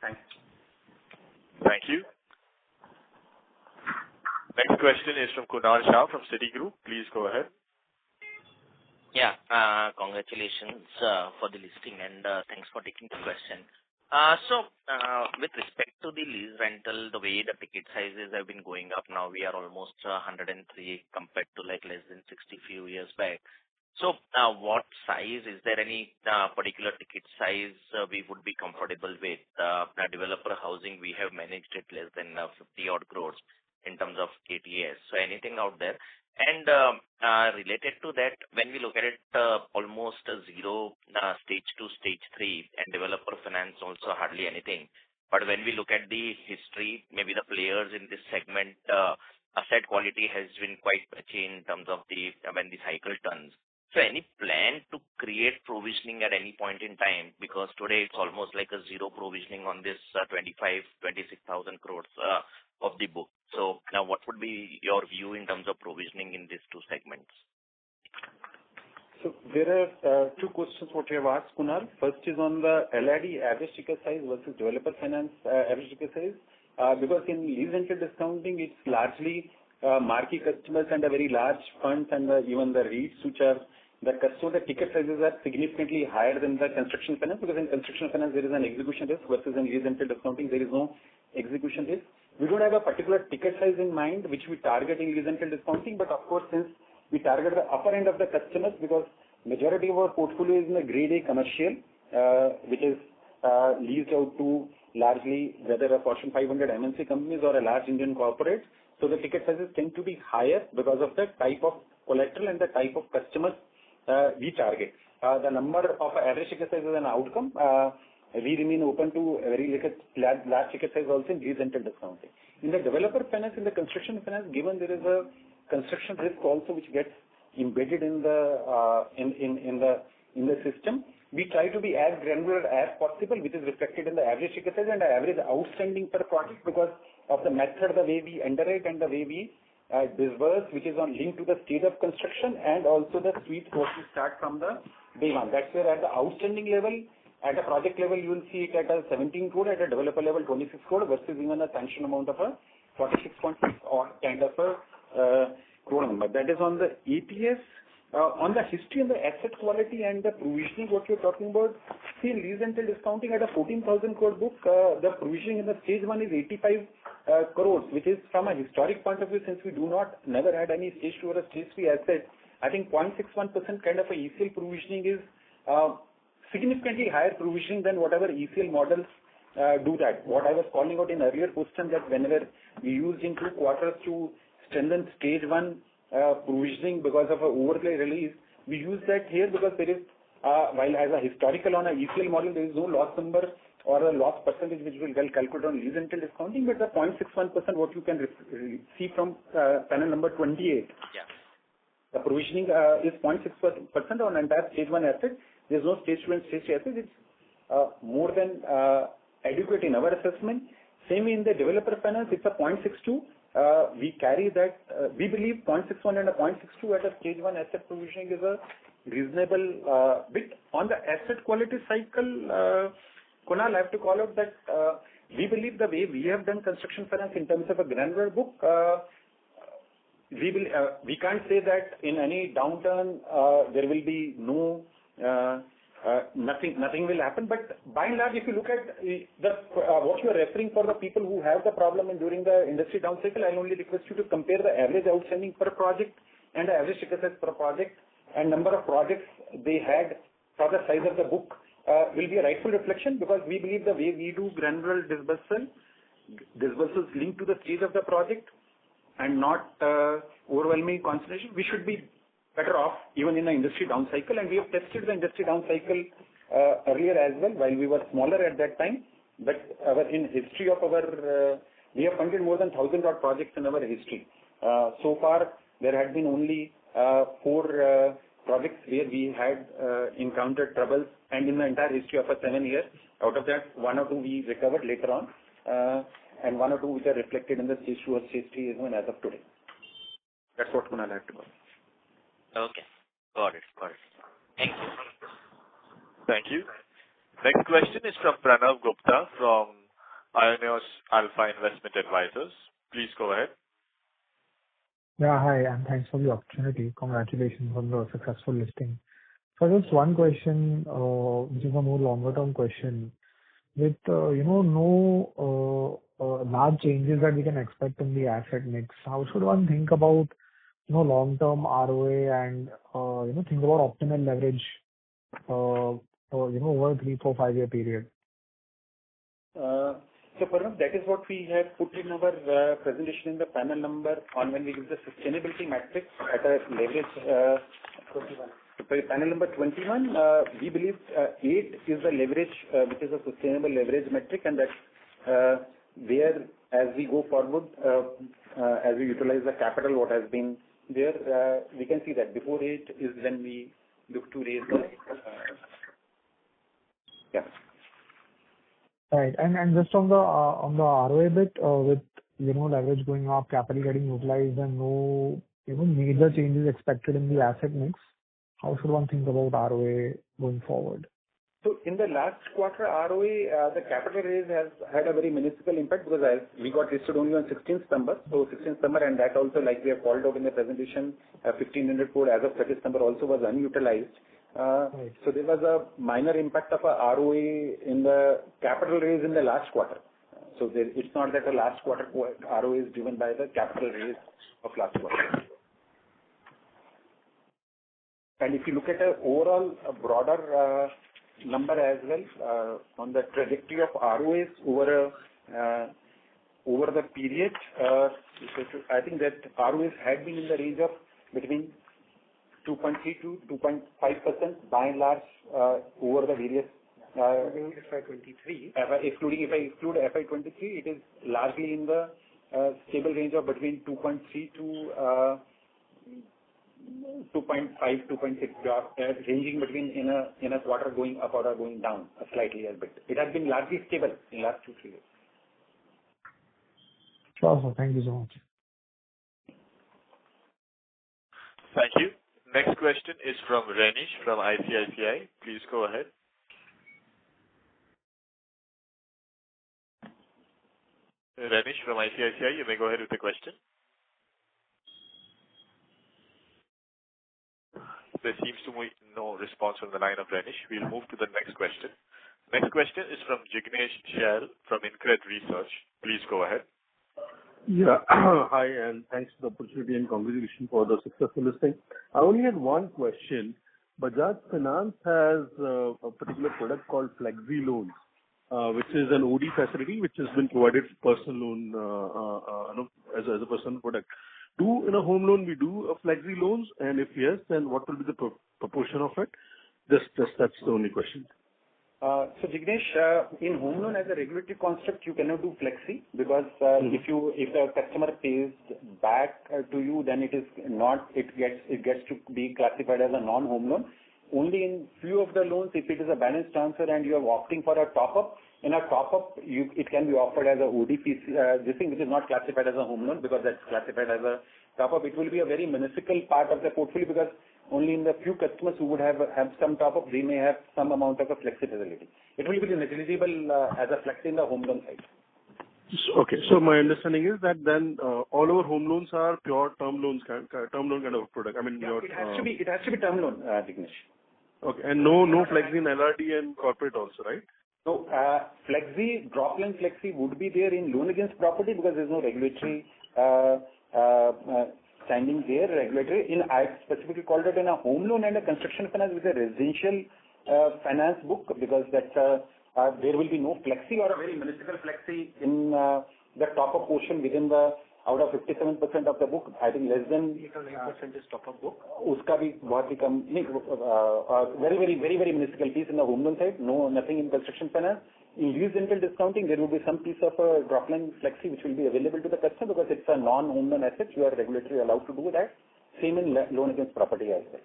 C: Thanks.
A: Thank you. Next question is from Kunal Shah from Citigroup. Please go ahead.
I: Yeah, congratulations for the listing and thanks for taking the question. With respect to the lease rental, the way the ticket sizes have been going up now, we are almost 103 compared to like less than 60 few years back. What size, is there any particular ticket size we would be comfortable with? Developer housing, we have managed it less than 50 odd crores in terms of ATS. So anything out there? And related to that, when we look at it, almost zero stage 2, stage 3, and developer finance also hardly anything. But when we look at the history, maybe the players in this segment, asset quality has been quite patchy in terms of when the cycle turns. So any plan to create provisioning at any point in time? Because today it's almost like a zero provisioning on this 26,000 crores of the book. So now what would be your view in terms of provisioning in these two segments?
C: So there are 2 questions what you have asked, Kunal. First is on the LRD average ticket size versus developer finance average ticket size. Because in lease rental discounting, it's largely marquee customers and a very large funds and even the REITs, which are the customer ticket sizes are significantly higher than the construction finance, because in construction finance there is an execution risk versus in lease rental discounting there is no execution risk. We don't have a particular ticket size in mind which we target in lease rental discounting, but of course since we target the upper end of the customers, because majority of our portfolio is in the grade A commercial, which is leased out to largely whether a Fortune 500 MNC companies or a large Indian corporate. So the ticket sizes tend to be higher because of the type of collateral and the type of customers we target. The number of average ticket size is an outcome. We remain open to a very large ticket size also in lease rental discounting. In the developer finance, in the construction finance, given there is a construction risk also which gets embedded in the system, we try to be as granular as possible, which is reflected in the average ticket size and the average outstanding per project, because of the method, the way we underwrite and the way we disburse, which is linked to the state of construction and also the suite what we start from the day one. That's where at the outstanding level, at a project level, you will see it at a 17 crore, at a developer level 26 crore versus even a sanction amount of a 46.6 or kind of a crore number. That is on the ATS. On the history and the asset quality and the provisioning, what you're talking about, see, in lease rental discounting at a 14,000 crore book, the provisioning in the stage 1 is 85 crores, which is from a historic point of view, since we never had any stage 2 or a stage 3 asset. I think 0.61% kind of a ECL provisioning is significantly higher provisioning than whatever ECL models do that. What I was calling out in earlier question, that whenever we used in 2 quarters to strengthen stage 1 provisioning because of a overlay release, we use that here because there is, while as a historical on a ECL model, there is no loss number or a loss percentage which will get calculated on lease rental discounting, but the 0.61% what you can see from panel number 28.
I: Yeah.
C: The provisioning is 0.6% on entire stage 1 asset. There is no stage 2 and stage 3 asset. It's more than adequate in our assessment. Same in the developer finance, it's a 0.62. We carry that, we believe 0.61 and a 0.62 at a stage 1 asset provisioning is a reasonable bit. On the asset quality cycle, Kunal, I have to call out that we believe the way we have done construction finance in terms of a granular book, we can't say that in any downturn there will be no nothing will happen. But by and large, if you look at what you are referring for the people who have the problem and during the industry down cycle, I'll only request you to compare the average outstanding per project and the average ticket size per project and number of projects they had for the size of the book will be a rightful reflection, because we believe the way we do granular disbursals linked to the stage of the project and not overwhelming concentration, we should be better off even in the industry down cycle. And we have tested the industry down cycle earlier as well, while we were smaller at that time. But in history of our, we have funded more than 1,000 odd projects in our history. So far, there had been only 4 projects where we had encountered troubles, and in the entire history of 7 years, out of that, 1 or 2 we recovered later on, and 1 or 2 which are reflected in the stage 2 or stage 3 even as of today. That's what Kunal had to go.
I: Okay. Got it. Thank you.
A: Thank you. Next question is from Pranav Gupta from Ioneos Alpha Investment Advisors. Please go ahead.
J: Yeah, hi, and thanks for the opportunity. Congratulations on the successful listing. So just one question, which is a more longer-term question. With no large changes that we can expect in the asset mix, how should one think about long-term ROA and think about optimal leverage over a 3, 4, 5 year period?
C: So Pranav, that is what we have put in our presentation in the panel number on when we give the sustainability matrix at a leverage 21. So panel number 21, we believe 8 is the leverage which is a sustainable leverage metric, and that's where as we go forward, as we utilize the capital what has been there, we can see that before 8 is when we look to raise the yeah.
J: Right. And just on the ROA bit, with leverage going up, capital getting utilized, and no major changes expected in the asset mix, how should one think about ROA going forward?
C: So in the last quarter, ROA, the capital raise has had a very minuscule impact, because we got listed only on 16th September. So 16th September, and that also, like we have called out in the presentation, 1,500 crore as of 30th September also was unutilized.
J: Right.
C: So there was a minor impact of a ROA in the capital raise in the last quarter. So it's not that the last quarter ROA is driven by the capital raise of last quarter. And if you look at the overall broader number as well, on the trajectory of ROAs over the period, I think that ROAs had been in the range of between 2.3 to 2.5% by and large over the various FY'23. If I exclude FY'23, it is largely in the stable range of between 2.3 to 2.5, 2.6, ranging between in a quarter going up or going down slightly a bit. It has been largely stable in last 2-3 years.
J: Sure, sir. Thank you so much.
A: Thank you. Next question is from Renish from ICICI. Please go ahead. Renish from ICICI, you may go ahead with the question. there seems to be no response from the line of Renish. We'll move to the next question. Next question is from Jignesh Shell from InCred Research. Please go ahead.
K: Yeah. Hi, and thanks for the opportunity and congratulations for the successful listing. I only had one question. Bajaj Finance has a particular product called Flexi Loans, which is an OD facility which has been provided for personal loan as a personal product. In a home loan we do a Flexi Loans, and if yes, then what will be the proportion of it? Just that's the only question.
C: So Jignesh, in home loan as a regulatory construct, you cannot do flexi because if the customer pays back to you, then it gets to be classified as a non-home loan. Only in few of the loans, if it is a balance transfer and you are opting for a top-up, in a top-up it can be offered as a OD this thing which is not classified as a home loan because that's classified as a top-up. It will be a very minuscule part of the portfolio because only in the few customers who would have some top-up, they may have some amount of a flexi facility. It will be negligible as a flexi in the home loan side.
K: Okay, so my understanding is that then all our home loans are pure term loan kind of product. I mean,
C: it has to be term loan, Jignesh.
K: Okay, and no flexi in LRD and corporate also, right?
C: No, flexi, drop line flexi would be there in loan against property because there's no regulatory standing there regulatory. I specifically called it in a home loan and a construction finance with a residential finance book because that's there will be no flexi or a very minuscule flexi in the top-up portion within the out of 57% of the book. I think less than 8% is top-up book. Uska bhi bahut hi kam, very minuscule piece in the home loan side. No, nothing in construction finance. In lease rental discounting, there will be some piece of a drop line flexi which will be available to the customer because it's a non-home loan asset. You are regulatory allowed to do that. Same in loan against property as well.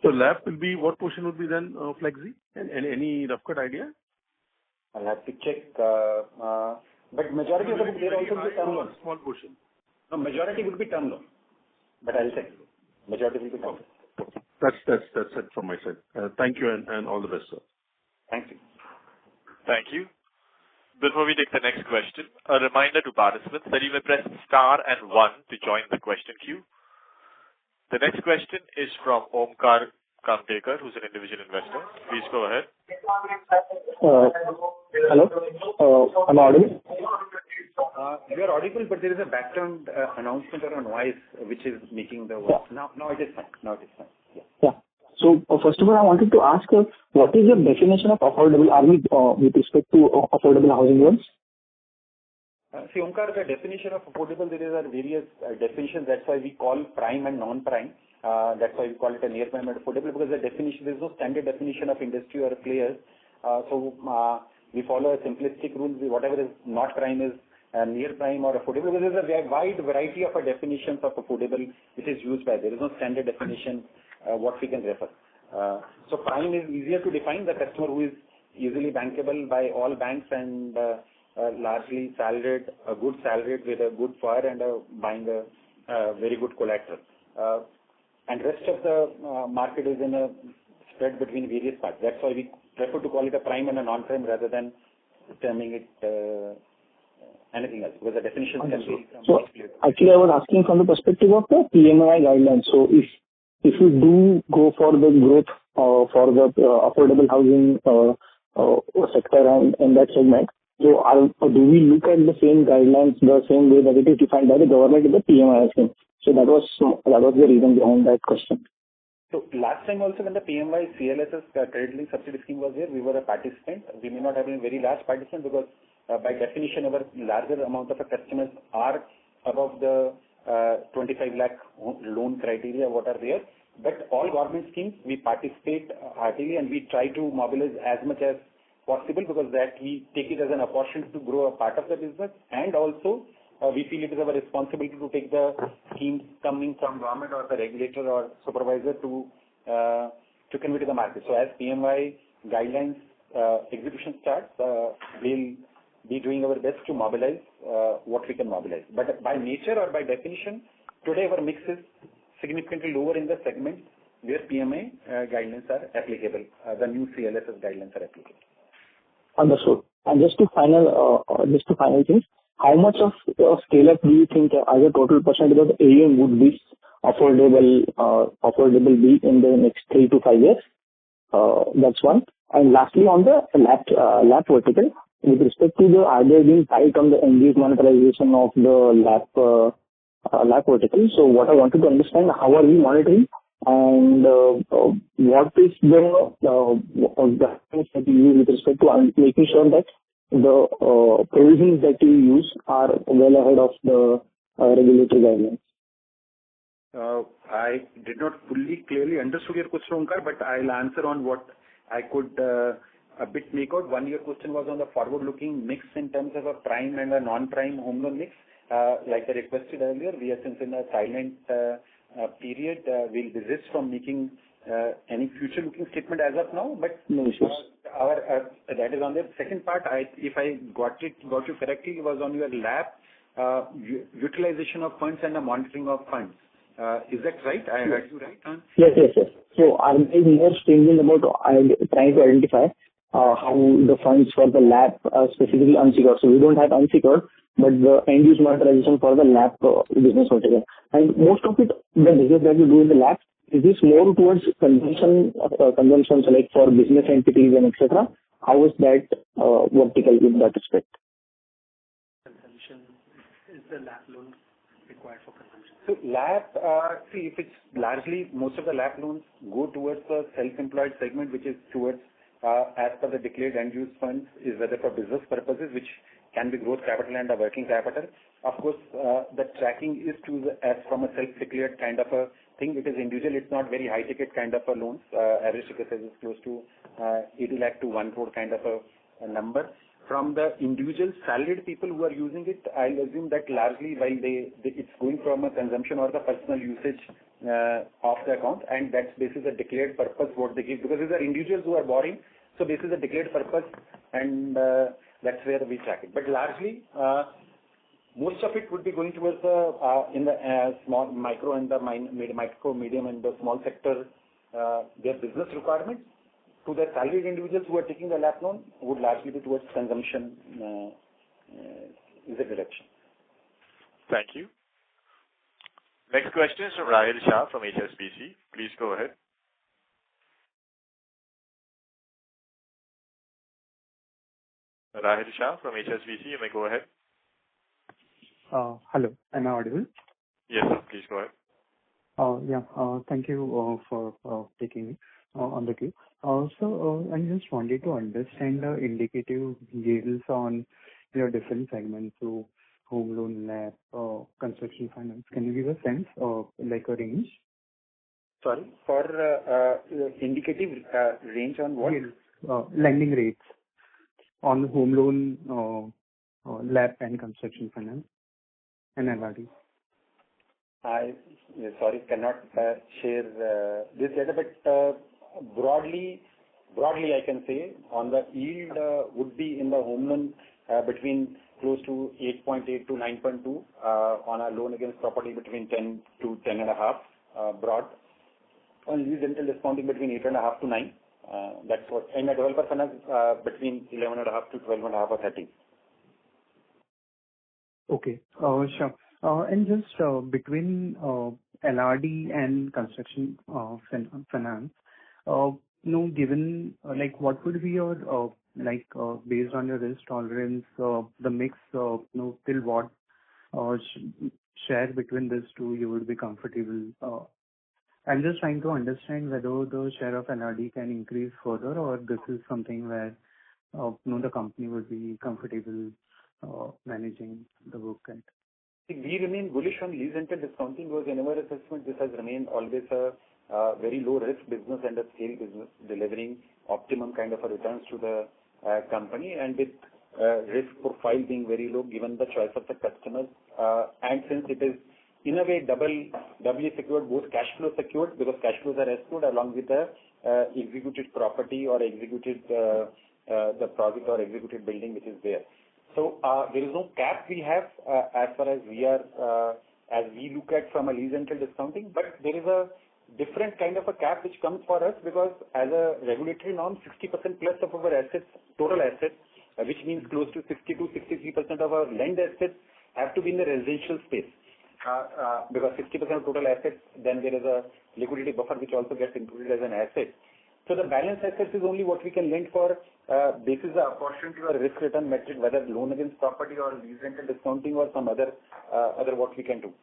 K: So LAP will be, what portion would be then flexi? And any rough cut idea?
C: I'll have to check. But majority of the book there also will be term loan.
K: Small portion.
C: No, majority will be term loan. But I'll check. Majority will be term loan.
K: That's it from my side. Thank you and all the best, sir.
C: Thank you.
A: Thank you. Before we take the next question, a reminder to participants that you may press star and 1 to join the question queue. The next question is from Omkar Kamtekar, who's an individual investor. Please go ahead.
L: Hello. Am I audible?
C: You are audible, but there is a background announcement or a noise which is making the voice.
L: Yeah.
C: Now it is fine.
L: Yeah. So first of all, I wanted to ask, what is your definition of affordable? Are we with respect to affordable housing loans?
C: See, Omkar, the definition of affordable, there are various definitions. That's why we call prime and non-prime. That's why we call it a near prime and affordable because the definition, there's no standard definition of industry or players. So we follow a simplistic rule. Whatever is not prime is near prime or affordable because there's a wide variety of definitions of affordable which is used by. There is no standard definition what we can refer. So prime is easier to define, the customer who is easily bankable by all banks and largely salaried, a good salaried with a good FIRE and buying a very good collateral. And rest of the market is in a spread between various parts. That's why we prefer to call it a prime and a non-prime rather than terming it anything else because the definition can be.
L: So actually I was asking from the perspective of the PMI guidelines. So if you do go for the growth for the affordable housing sector and in that segment, so do we look at the same guidelines the same way that it is defined by the government in the PMI scheme? So that was the reason behind that question.
C: So last time also when the PMI CLSS credit link subsidy scheme was there, we were a participant. We may not have been a very large participant because by definition our larger amount of customers are above the 25 lakh loan criteria what are there. But all government schemes we participate heartily and we try to mobilize as much as possible because that we take it as an opportunity to grow a part of the business and also we feel it is our responsibility to take the schemes coming from government or the regulator or supervisor to convey to the market. So as PMI guidelines execution starts, we'll be doing our best to mobilize what we can mobilize. But by nature or by definition, today our mix is significantly lower in the segment where PMI guidelines are applicable. The new CLSS guidelines are applicable.
L: Understood. And just to final things, how much of scale-up do you think as a total percentage of the AUM would be affordable be in the next 3 to 5 years? That's one. And lastly, on the LAP vertical, with respect to the RBI being tight on the end-use monetization of the LAP vertical. So what I wanted to understand, how are we monitoring, and what is the things that you use with respect to making sure that the provisions that you use are well ahead of the regulatory guidelines?
C: I did not fully clearly understood your question, Omkar, but I'll answer on what I could a bit make out. One, your question was on the forward-looking mix in terms of a prime and a non-prime home loan mix. Like I requested earlier, we are since in a silent period. We'll desist from making any future-looking statement as of now. But
L: no issues.
C: That is on the second part. If I got you correctly, it was on your LAP utilization of funds and the monitoring of funds. Is that right? I heard you right?
L: Yes. So RBI is more stringent about trying to identify how the funds for the LAP are specifically unsecured. So we don't have unsecured, but the end-use monetization for the LAP business vertical. And most of it, the business that you do in the LAP, is this more towards consumption, so like for business entities and etc.? How is that vertical in that respect?
M: Consumption is the LAP loan required for consumption.
C: So LAP, if it's largely, most of the LAP loans go towards the self-employed segment, which is towards, as per the declared end-use funds, is whether for business purposes, which can be growth capital and a working capital. Of course, the tracking is as from a self-declared kind of a thing. It is individual. It's not very high-ticket kind of a loans. Average ticket size is close to 80 lakh to 1 crore kind of a number. From the individual salaried people who are using it, I'll assume that largely while it's going from a consumption or the personal usage of the account, and that's basis a declared purpose what they give, because these are individuals who are borrowing, so basis a declared purpose, and that's where we track it. But largely, most of it would be going towards in the small, micro, and the micro, medium, and the small sector, their business requirements. To the salaried individuals who are taking the LAP loan would largely be towards consumption is the direction.
A: Thank you. Next question is from Rahil Shah from HSBC. Please go ahead. Rahil Shah from HSBC, you may go ahead.
J: Hello, am I audible?
A: Yes, sir. Please go ahead.
J: Thank you for taking me on the queue. So I just wanted to understand the indicative yields on your different segments, so home loan, LAP, construction finance. Can you give a sense of like a range?
C: Sorry, for indicative range on what?
J: Lending rates on home loan, LAP and construction finance and LRD.
C: Sorry, cannot share this data, but broadly I can say on the yield would be in the home loan between close to 8.8 to 9.2 on a loan against property between 10 to 10.5 broad. On lease rental discounting between 8.5 to 9. That's what. And a developer finance between 11.5 to 12.5 or 13.
J: Okay, sure. And just between LRD and construction finance, given like what would be your based on your risk tolerance, the mix, till what share between these two you would be comfortable? I'm just trying to understand whether the share of LRD can increase further, or this is something where the company would be comfortable managing the book at.
C: We remain bullish on lease rental discounting because in our assessment this has remained always a very low risk business and a scale business, delivering optimum kind of a returns to the company, and with risk profile being very low given the choice of the customers, and since it is in a way doubly secured, both cash flow secured because cash flows are secured along with the executed property or executed the project or executed building which is there. So there is no cap we have as far as we are as we look at from a lease rental discounting, but there is a different kind of a cap which comes for us because as a regulatory norm, 60% plus of our assets, total assets, which means close to 60 to 63% of our lend assets have to be in the residential space. because 60% of total assets, then there is a liquidity buffer which also gets included as an asset. So the balance assets is only what we can lend for basis the opportunity or risk return metric, whether loan against property or lease rental discounting or some other what we can do.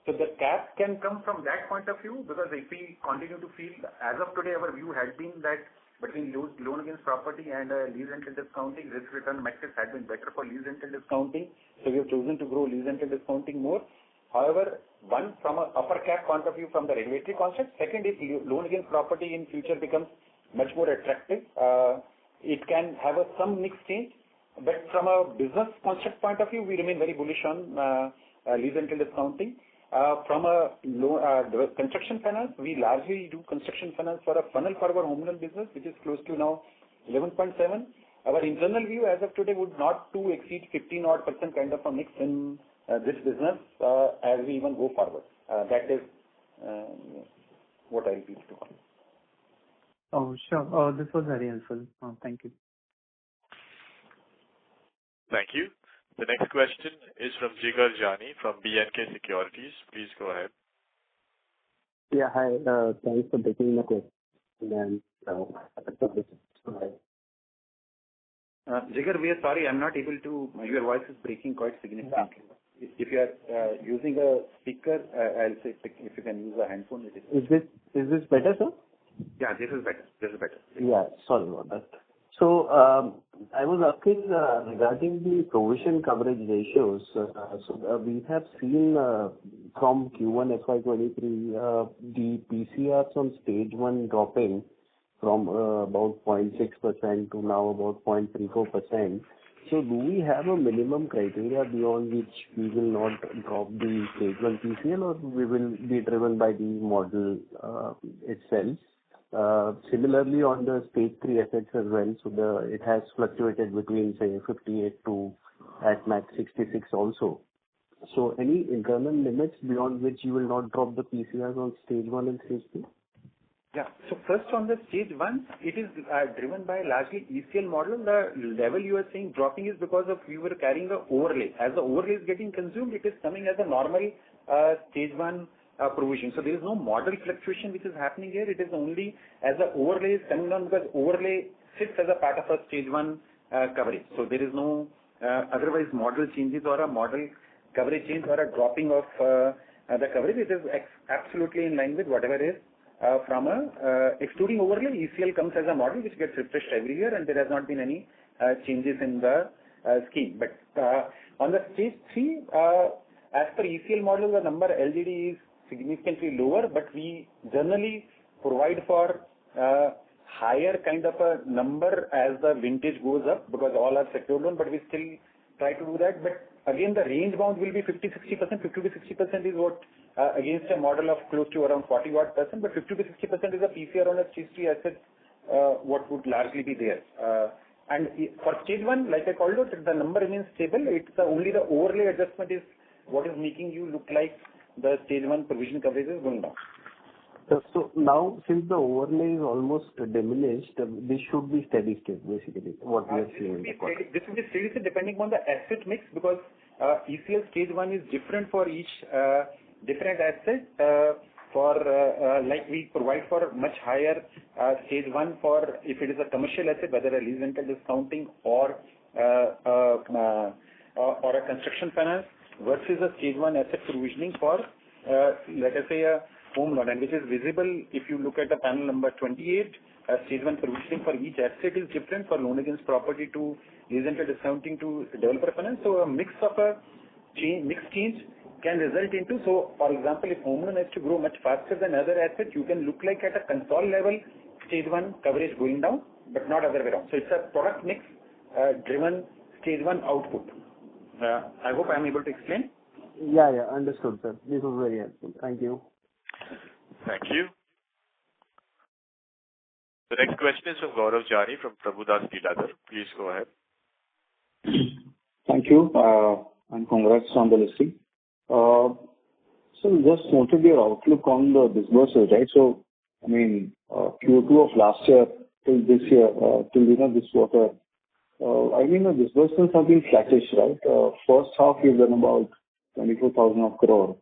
C: So the cap can come from that point of view, because if we continue to feel, as of today, our view had been that between loan against property and lease rental discounting, risk return metrics had been better for lease rental discounting. So we have chosen to grow lease rental discounting more. However, one, from an upper cap point of view from the regulatory concept. Second, if loan against property in future becomes much more attractive, it can have some mix change. But from a business concept point of view, we remain very bullish on lease rental discounting. From a construction finance, we largely do construction finance for a funnel for our home loan business, which is close to now 11.7. Our internal view as of today would not to exceed 15% kind of a mix in this business as we even go forward. That is what I repeat to.
N: Oh, sure. This was very helpful. Thank you.
A: Thank you. The next question is from Jigar Jani from BNK Securities. Please go ahead.
O: Yeah, hi. Thanks for taking my question.
C: Jigar, we are sorry, I'm not able to. Your voice is breaking quite significantly. Yeah. If you are using a speaker, I'll say if you can use a handphone.
O: Is this better, sir?
C: Yeah, this is better. This is better.
O: Yeah, sorry about that. So I was asking regarding the provision coverage ratios. We have seen from Q1 FY'23 the PCRs on stage 1 dropping from about 0.6% to now about 0.34%. So do we have a minimum criteria beyond which we will not drop the stage 1 PCL, or we will be driven by the model itself? Similarly on the stage 3 assets as well, so it has fluctuated between say 58 to at max 66 also. So any internal limits beyond which you will not drop the PCRs on stage 1 and stage 2?
C: Yeah. So first on the stage 1, it is driven by largely ECL model. The level you are saying dropping is because of we were carrying the overlay. As the overlay is getting consumed, it is coming as a normal stage 1 provision. So there is no model fluctuation which is happening here. It is only as the overlay is coming down, because overlay sits as a part of a stage 1 coverage. So there is no otherwise model changes or a model coverage change or a dropping of the coverage. It is absolutely in line with whatever is from excluding overlay. ECL comes as a model which gets refreshed every year, and there has not been any changes in the scheme. But on the stage 3, as per ECL model, the number LGD is significantly lower, but we generally provide for higher kind of a number as the vintage goes up, because all are secured loan, but we still try to do that. But again, the range bound will be 50-60%. 50-60% is what against a model of close to around 40-odd%, but 50-60% is a PCR on a stage 3 asset, what would largely be there. And for stage 1, like I called out, the number remains stable. It's only the overlay adjustment is what is making you look like the stage 1 provision coverage is going down.
O: So now, since the overlay is almost diminished, this should be steady state, basically, what we are seeing.
C: This will be steady state depending on the asset mix, because ECL stage 1 is different for each different asset. Like we provide for much higher stage 1 for if it is a commercial asset, whether a lease rental discounting or a construction finance, versus a stage 1 asset provisioning for let us say a home loan, and which is visible if you look at the panel number 28. Stage 1 provisioning for each asset is different, for loan against property to lease rental discounting to developer finance. So a mix of a mix change can result into, so for example, if home loan has to grow much faster than other assets, you can look like at a Concall level stage 1 coverage going down, but not other way around. So it's a product mix driven stage 1 output. I hope I am able to explain.
O: Yeah, understood, sir. This was very helpful. Thank you.
A: Thank you. The next question is from Gaurav Jani from Prabhudas Lilladher. Please go ahead.
P: Thank you, and congrats on the listing. So just wanted your outlook on the disbursals, right? So, I mean, Q2 of last year till this year, till this quarter, I mean, the disbursements have been flattish, right? First half you've done about 24,000 crore,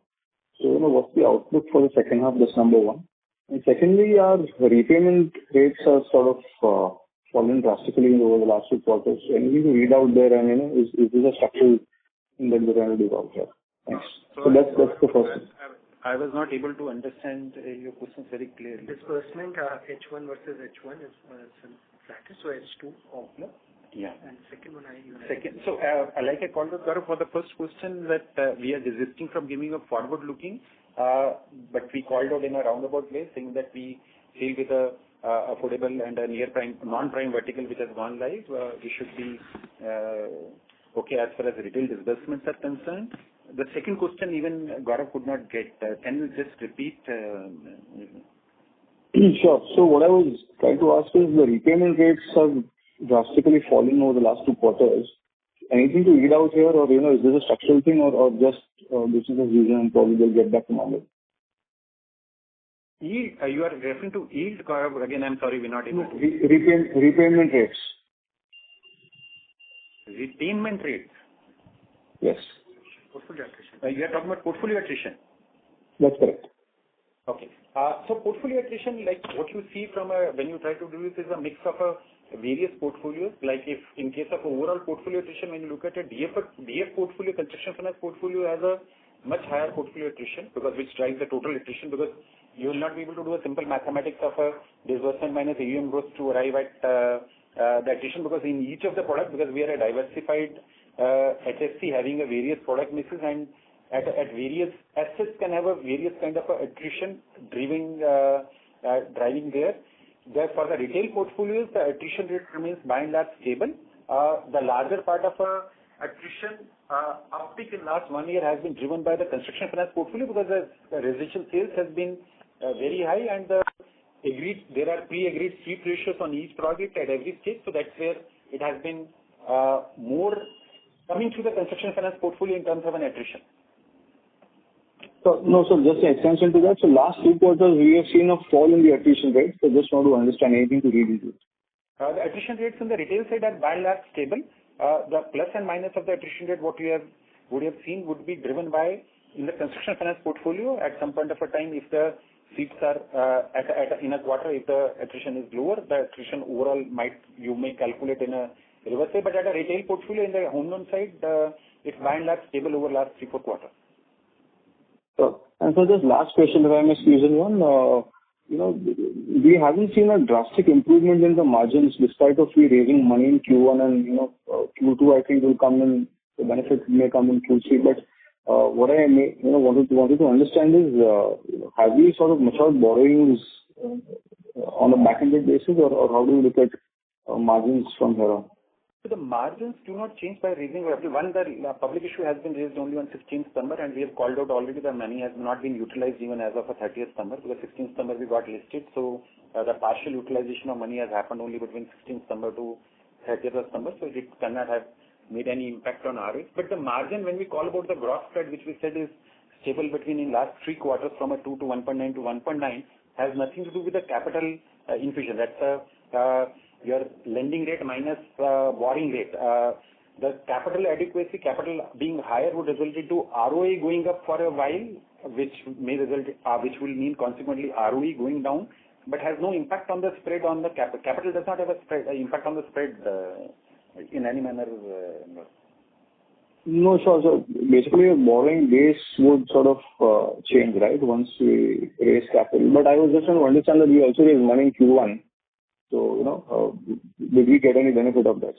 P: So, what's the outlook for the second half? That's number one. And secondly, our repayment rates are sort of fallen drastically over the last 2 quarters. So anything to read out there, and is this a structural thing that we're trying to do out here? Thanks. So that's the first one.
C: I was not able to understand your questions very clearly.
M: Disbursement H1 versus H1 is flatter, so H2 off.
C: Yeah.
M: And second one,
C: So, like I called out, Gaurav, for the first question that we are desisting from giving a forward-looking, but we called out in a roundabout way, saying that we feel with a affordable and a near-prime, non-prime vertical which has gone live, we should be okay as far as retail disbursements are concerned. The second question even Gaurav could not get. Can you just repeat?
P: Sure. So what I was trying to ask is the repayment rates have drastically fallen over the last 2 quarters. Anything to read out here, or is this a structural thing, or just business as usual and probably they'll get back to normal?
C: Yield, you are referring to yield, Gaurav? Again, I'm sorry, we're not able to.
P: Repayment rates.
C: Repayment rates?
P: Yes.
C: Portfolio attrition. You are talking about portfolio attrition?
P: That's correct.
C: Okay. So portfolio attrition, like what you see from when you try to do this, is a mix of various portfolios. Like if in case of overall portfolio attrition, when you look at a DF portfolio, construction finance portfolio has a much higher portfolio attrition because which drives the total attrition, because you will not be able to do a simple mathematics of a disbursement minus AUM growth to arrive at the attrition, because in each of the products, because we are a diversified HFC having a various product mixes, and at various assets can have a various kind of attrition driving there. For the retail portfolios, the attrition rate remains by and large stable. The larger part of attrition uptick in last 1 year has been driven by the construction finance portfolio, because the residential sales has been very high, and there are pre-agreed sweep ratios on each project at every stage. So that's where it has been more coming through the construction finance portfolio in terms of an attrition.
P: So just an extension to that. So last 2 quarters, we have seen a fall in the attrition rate. So just want to understand anything to read into it.
C: The attrition rates in the retail side are by and large stable. The plus and minus of the attrition rate, what we would have seen, would be driven by in the construction finance portfolio at some point of a time, if the seats are in a quarter, if the attrition is lower, the attrition overall you may calculate in a reverse way. But at a retail portfolio in the home loan side, it's by and large stable over last 3-4 quarters.
P: And so just last question, if I may squeeze in one, we haven't seen a drastic improvement in the margins despite of we raising money in Q1, and Q2 I think will come in, the benefit may come in Q3. But what I wanted to understand is, have we sort of matured borrowings on a back-ended basis, or how do you look at margins from here on?
C: So the margins do not change by raising capital. One, the public issue has been raised only on 16th September, and we have called out already the money has not been utilized even as of 30th September, because 16th September we got listed. So the partial utilization of money has happened only between 16th September to 30th of September, so it cannot have made any impact on ROE. But the margin, when we call about the gross spread, which we said is stable between in last 3 quarters from a 2 to 1.9 to 1.9, has nothing to do with the capital infusion. That's your lending rate minus borrowing rate. The capital adequacy, capital being higher, would result into ROA going up for a while, which will mean consequently ROE going down, but has no impact on the spread on the capital. Capital does not have a spread impact on the spread in any manner.
P: No, sure. So basically, your borrowing base would sort of change, right, once we raise capital. But I was just trying to understand that we also raised money in Q1. So, did we get any benefit of that?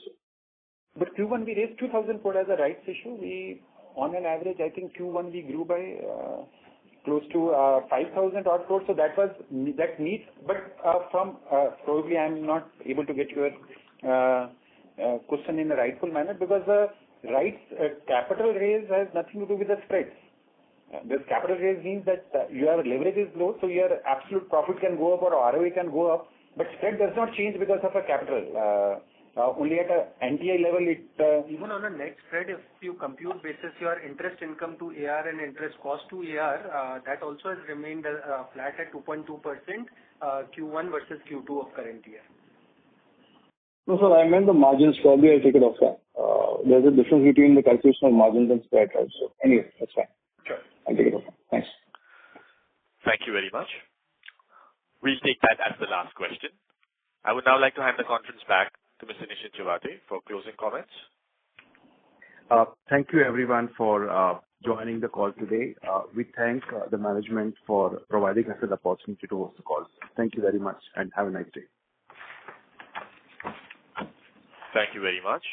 C: But Q1 we raised 2,000 crore as a rights issue. We, on an average, I think Q1 we grew by close to 5,000 odd crores. So that needs, but from probably I'm not able to get your question in a rightful manner, because the rights capital raise has nothing to do with the spreads. This capital raise means that your leverage is low, so your absolute profit can go up or ROE can go up. But spread does not change because of a capital. Only at a NTI level,
M: even on a net spread, if you compute basis your interest income to AR and interest cost to AR, that also has remained flat at 2.2% Q1 versus Q2 of current year.
P: No, sir, I meant the margins. Probably I'll take it offline. There's a difference between the calculation of margins and spread, right? So anyway, that's fine.
C: Sure.
P: I'll take it offline. Thanks.
A: Thank you very much. We'll take that as the last question. I would now like to hand the conference back to Mr. Nishit Chawate for closing comments.
B: Thank you everyone for joining the call today. We thank the management for providing us an opportunity to host the call. Thank you very much and have a nice day.
A: Thank you very much.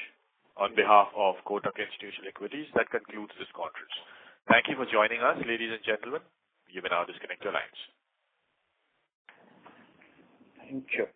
A: On behalf of Kotak Institutional Equities, that concludes this conference. Thank you for joining us, ladies and gentlemen. You may now disconnect your lines.
C: Thank you.